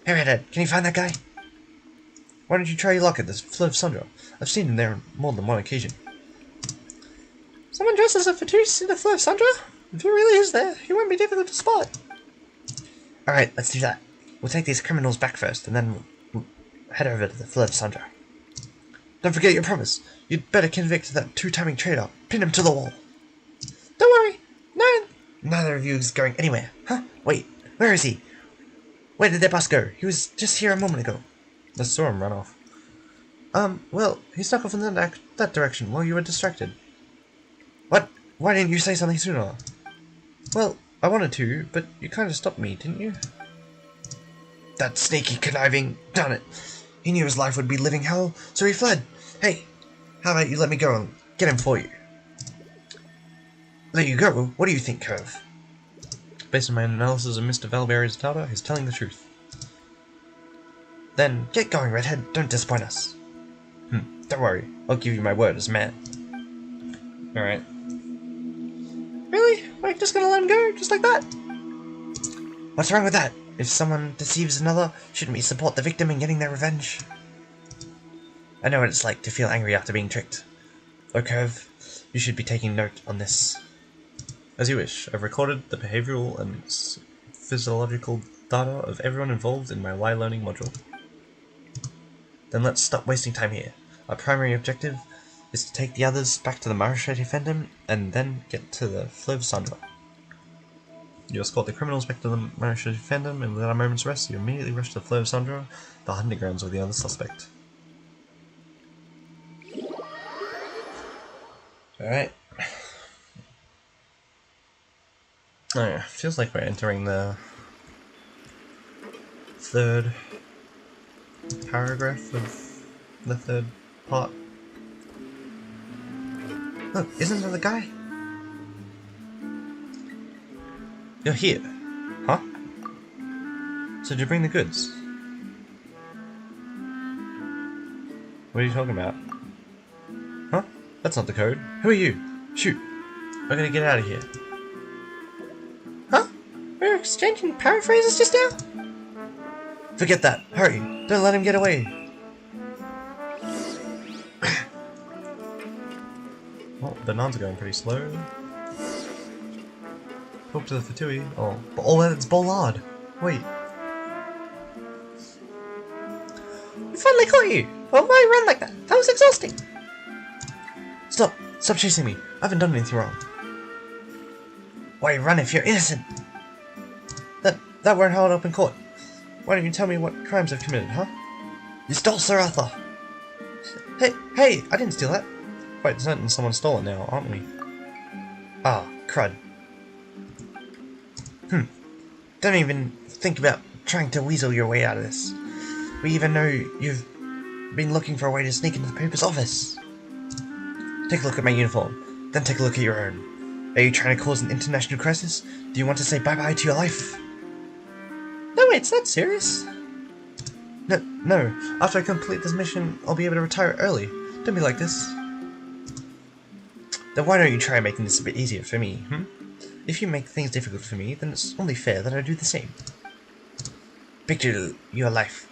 [SPEAKER 1] Hey, Redhead, can you find that guy? Why don't you try your luck at this Fleuve Sandra? I've seen him there on more than one occasion. Someone dressed as a Fatus in the Fleuve Sandra? If he really is there, he won't be difficult to spot. Alright, let's do that. We'll take these criminals back first, and then we'll head over to the Fleuve Sandra. Don't forget your promise. You'd better convict that 2-timing traitor. Pin him to the wall. Don't worry. Neither of you is going anywhere. Huh? Wait. Where is he? Where did their boss go? He was just here a moment ago. I saw him run off. Well, he snuck off in that direction while you were distracted. What? Why didn't you say something sooner? Well, I wanted to, but you kind of stopped me, didn't you? That sneaky conniving... Darn it. He knew his life would be living hell, so he fled. Hey, how about you let me go and get him for you? Let you go? What do you think, Curve? Based on my analysis of Mr. Valberry's data, he's telling the truth. Then, get going, Redhead. Don't disappoint us. Don't worry. I'll give you my word as man. Alright. Really? We're just gonna let him go? Just like that? What's wrong with that? If someone deceives another, shouldn't we support the victim in getting their revenge? I know what it's like to feel angry after being tricked. Oh, Curve, you should be taking note on this. As you wish, I've recorded the behavioral and physiological data of everyone involved in my Y learning module. Then let's stop wasting time here. Our primary objective is to take the others back to the Marachete Fandom and then get to the Fleuve Sandra. You escort the criminals back to the Marachete Fandom, and without a moment's rest, you immediately rush to the Fleuve Sandra, the hunting grounds of the other suspect. Alright. Oh yeah, feels like we're entering the 3rd paragraph of the 3rd part. Look, isn't there the guy? You're here. Huh? So did you bring the goods? What are you talking about? Huh? That's not the code. Who are you? Shoot. We're gonna get out of here. Huh? We were exchanging paraphrases just now? Forget that. Hurry. Don't let him get away. Well, the nuns are going pretty slow. Talk to the Fatui. Oh, that's Bollard. Wait. We finally caught you! Well, why run like that? That was exhausting! Stop! Stop chasing me! I haven't done anything wrong. Why run if you're innocent? That won't hold up in court. Why don't you tell me what crimes I've committed, huh? You stole Sir Arthur! Hey! I didn't steal that! Quite certain someone stole it now, aren't we? Ah, crud. Don't even think about trying to weasel your way out of this. We even know you've been looking for a way to sneak into the paper's office. Take a look at my uniform, then take a look at your own. Are you trying to cause an international crisis? Do you want to say bye-bye to your life? No, wait, it's not serious. No. After I complete this mission, I'll be able to retire early. Don't be like this. Then why don't you try making this a bit easier for me, If you make things difficult for me, then it's only fair that I do the same. Picture your life.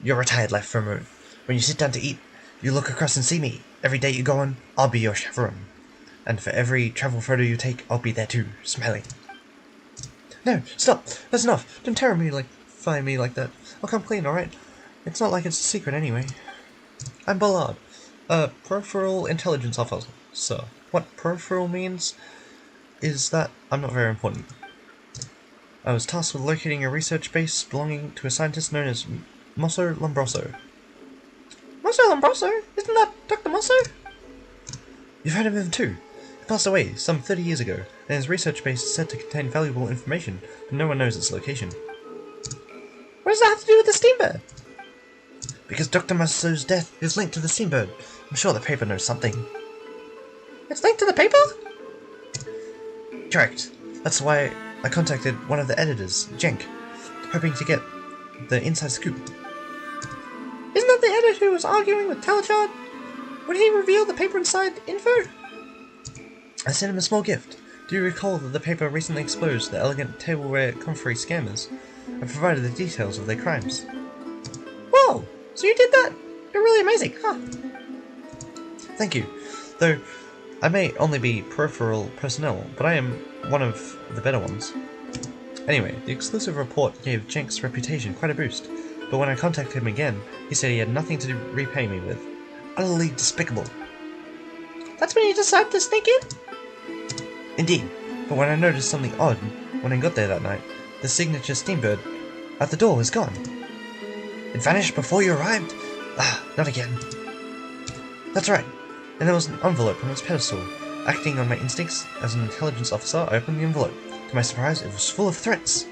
[SPEAKER 1] Your retired life for a moment. When you sit down to eat, you look across and see me. Every day you go on, I'll be your chaperone. And for every travel photo you take, I'll be there too, smiling. No, stop! That's enough! Don't terrify me like that. I'll come clean, alright? It's not like it's a secret anyway. I'm Bollard, a peripheral intelligence officer. What peripheral means is that I'm not very important. I was tasked with locating a research base belonging to a scientist known as Mosso Lombroso. Mosso Lombroso? Isn't that Dr. Mosso? You've heard of him too. He passed away some 30 years ago, and his research base is said to contain valuable information, but no one knows its location. What does that have to do with the steambird? Because Dr. Mosso's death is linked to the steambird. I'm sure the paper knows something. It's linked to the paper? Correct. That's why I contacted one of the editors, Jenk, hoping to get the inside scoop. Isn't that the editor who was arguing with Talachard? Would he reveal the paper inside info? I sent him a small gift. Do you recall that the paper recently exposed the elegant tableware comfrey scammers and provided the details of their crimes? Whoa! So you did that? You're really amazing, huh? Thank you. Though I may only be peripheral personnel, but I am one of the better ones. Anyway, the exclusive report gave Jenk's reputation quite a boost, but when I contacted him again, he said he had nothing to repay me with. Utterly despicable. That's when you decided to sneak in? Indeed, but when I noticed something odd when I got there that night, the signature steambird at the door was gone. It vanished before you arrived? Ah, not again. That's right, and there was an envelope on its pedestal. Acting on my instincts as an intelligence officer, I opened the envelope. To my surprise, it was full of threats.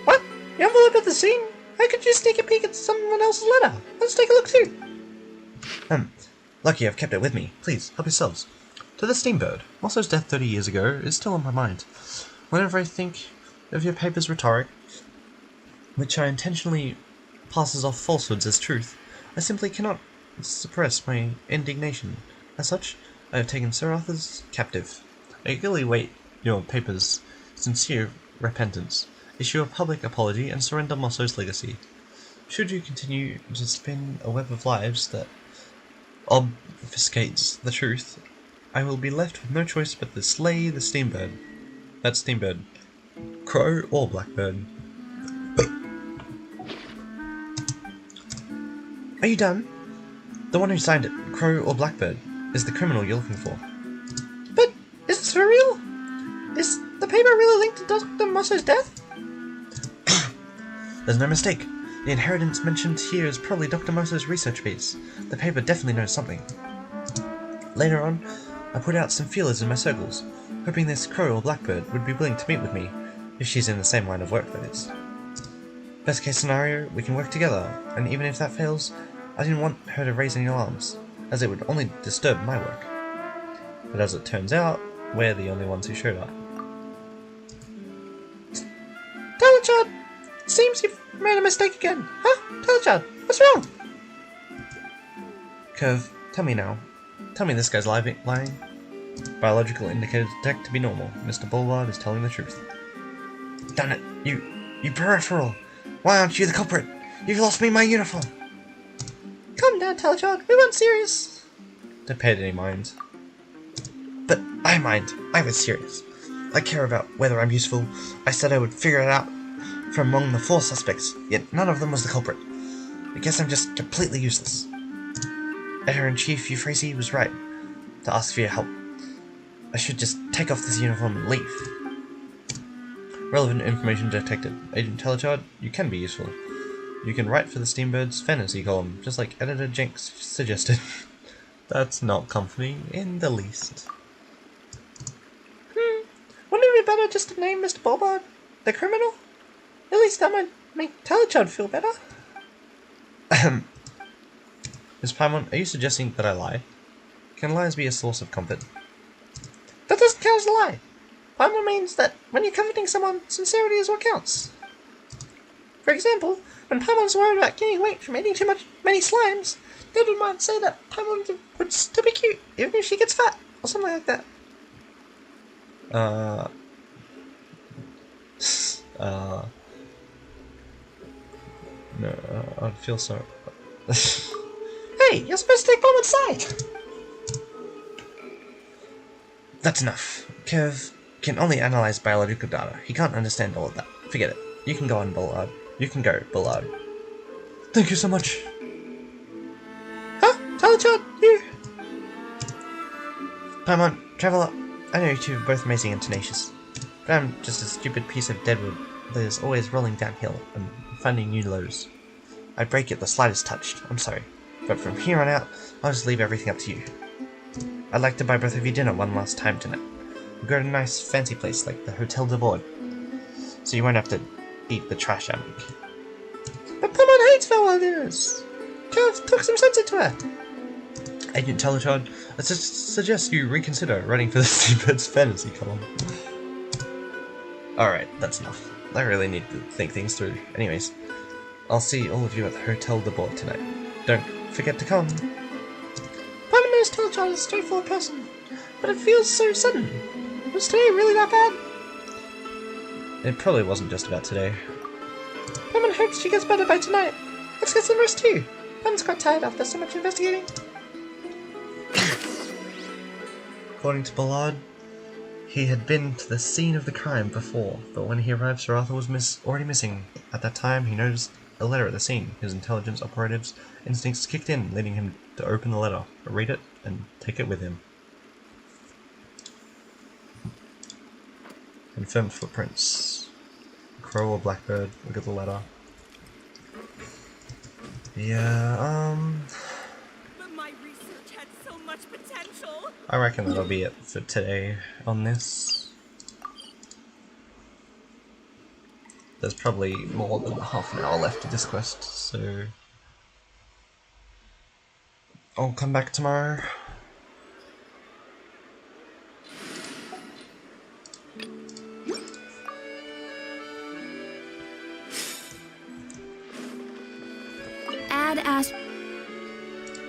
[SPEAKER 1] What? The envelope at the scene? How could you sneak a peek at someone else's letter? Let's take a look too. Lucky I've kept it with me. Please, help yourselves. To the steambird, Mosso's death 30 years ago is still on my mind. Whenever I think of your paper's rhetoric, which I intentionally passes off falsehoods as truth, I simply cannot suppress my indignation. As such, I have taken Sir Arthur's captive. I eagerly wait your paper's sincere repentance, issue a public apology, and surrender Mosso's legacy. Should you continue to spin a web of lies that obfuscates the truth, I will be left with no choice but to slay the steambird. That steambird. Crow or blackbird. Are you done? The one who signed it, Crow or Blackbird, is the criminal you're looking for. But is this for real? Is the paper really linked to Dr. Mosso's death? There's no mistake. The inheritance mentioned here is probably Dr. Mosso's research base. The paper definitely knows something. Later on, I put out some feelers in my circles, hoping this Crow or Blackbird would be willing to meet with me, if she's in the same line of work, that is. Best case scenario, we can work together, and even if that fails, I didn't want her to raise any alarms, as it would only disturb my work. But as it turns out, we're the only ones who showed up. Talachard! Seems you've made a mistake again. Huh? Talachard, what's wrong? Curve, tell me now. Tell me this guy's lying. Biological indicators detect to be normal. Mr. Bollard is telling the truth. Damn it, you peripheral! Why aren't you the culprit? You've lost me my uniform! Calm down, Talachard, we weren't serious. Don't pay it any mind. But I mind. I was serious. I care about whether I'm useful. I said I would figure it out from among the 4 suspects, yet none of them was the culprit. I guess I'm just completely useless. Editor-in-Chief Euphrasia was right to ask for your help. I should just take off this uniform and leave. Relevant information detected. Agent Telechard, you can be useful. You can write for the Steambird's fantasy column, just like Editor Jenks suggested. That's not comforting in the least. Wouldn't it be better just to name Mr. Bobbard the criminal? At least that might make Telechard feel better. Ms. Paimon, are you suggesting that I lie? Can lies be a source of comfort? That doesn't count as a lie. Paimon means that when you're comforting someone, sincerity is what counts. For example, when Paimon's worried about gaining weight from eating many slimes, David might say that Paimon would still be cute, even if she gets fat, or something like that. No, I'd feel so... Hey, you're supposed to take Paimon's side! That's enough. Kev can only analyze biological data. He can't understand all of that. Forget it. You can go on, Bullard. You can go, Bullard. Thank you so much. Huh? Telechard, you? Paimon, Traveler, I know you two are both amazing and tenacious. But I'm just a stupid piece of deadwood that is always rolling downhill and finding new lows. I break it the slightest touch. I'm sorry. But from here on out, I'll just leave everything up to you. I'd like to buy both of you dinner one last time tonight. We'll go to a nice fancy place like the Hotel de Bord, so you won't have to eat the trash out of me. But Paimon hates farewell dinners! Kev took some sense into her! Agent Telechard, I suggest you reconsider writing for the Steambird's fantasy column. Alright, that's enough. I really need to think things through. Anyways, I'll see all of you at the Hotel de Bord tonight. Don't forget to come. Paimon knows Telechard is a straightforward person, but it feels so sudden. Was today really that bad? It probably wasn't just about today. Paimon hopes she gets better by tonight. Let's get some rest too. Paimon's quite tired after so much investigating. According to Bullard, he had been to the scene of the crime before, but when he arrived, Sir Arthur was already missing. At that time, he noticed a letter at the scene. His intelligence operative's instincts kicked in, leading him to open the letter, read it, and take it with him. Confirmed footprints. Crow or blackbird, look at the letter. Yeah,
[SPEAKER 5] But my research had so much potential.
[SPEAKER 1] I reckon that'll be it for today on this. There's probably more than half an hour left of this quest, so I'll come back tomorrow.
[SPEAKER 3] Add as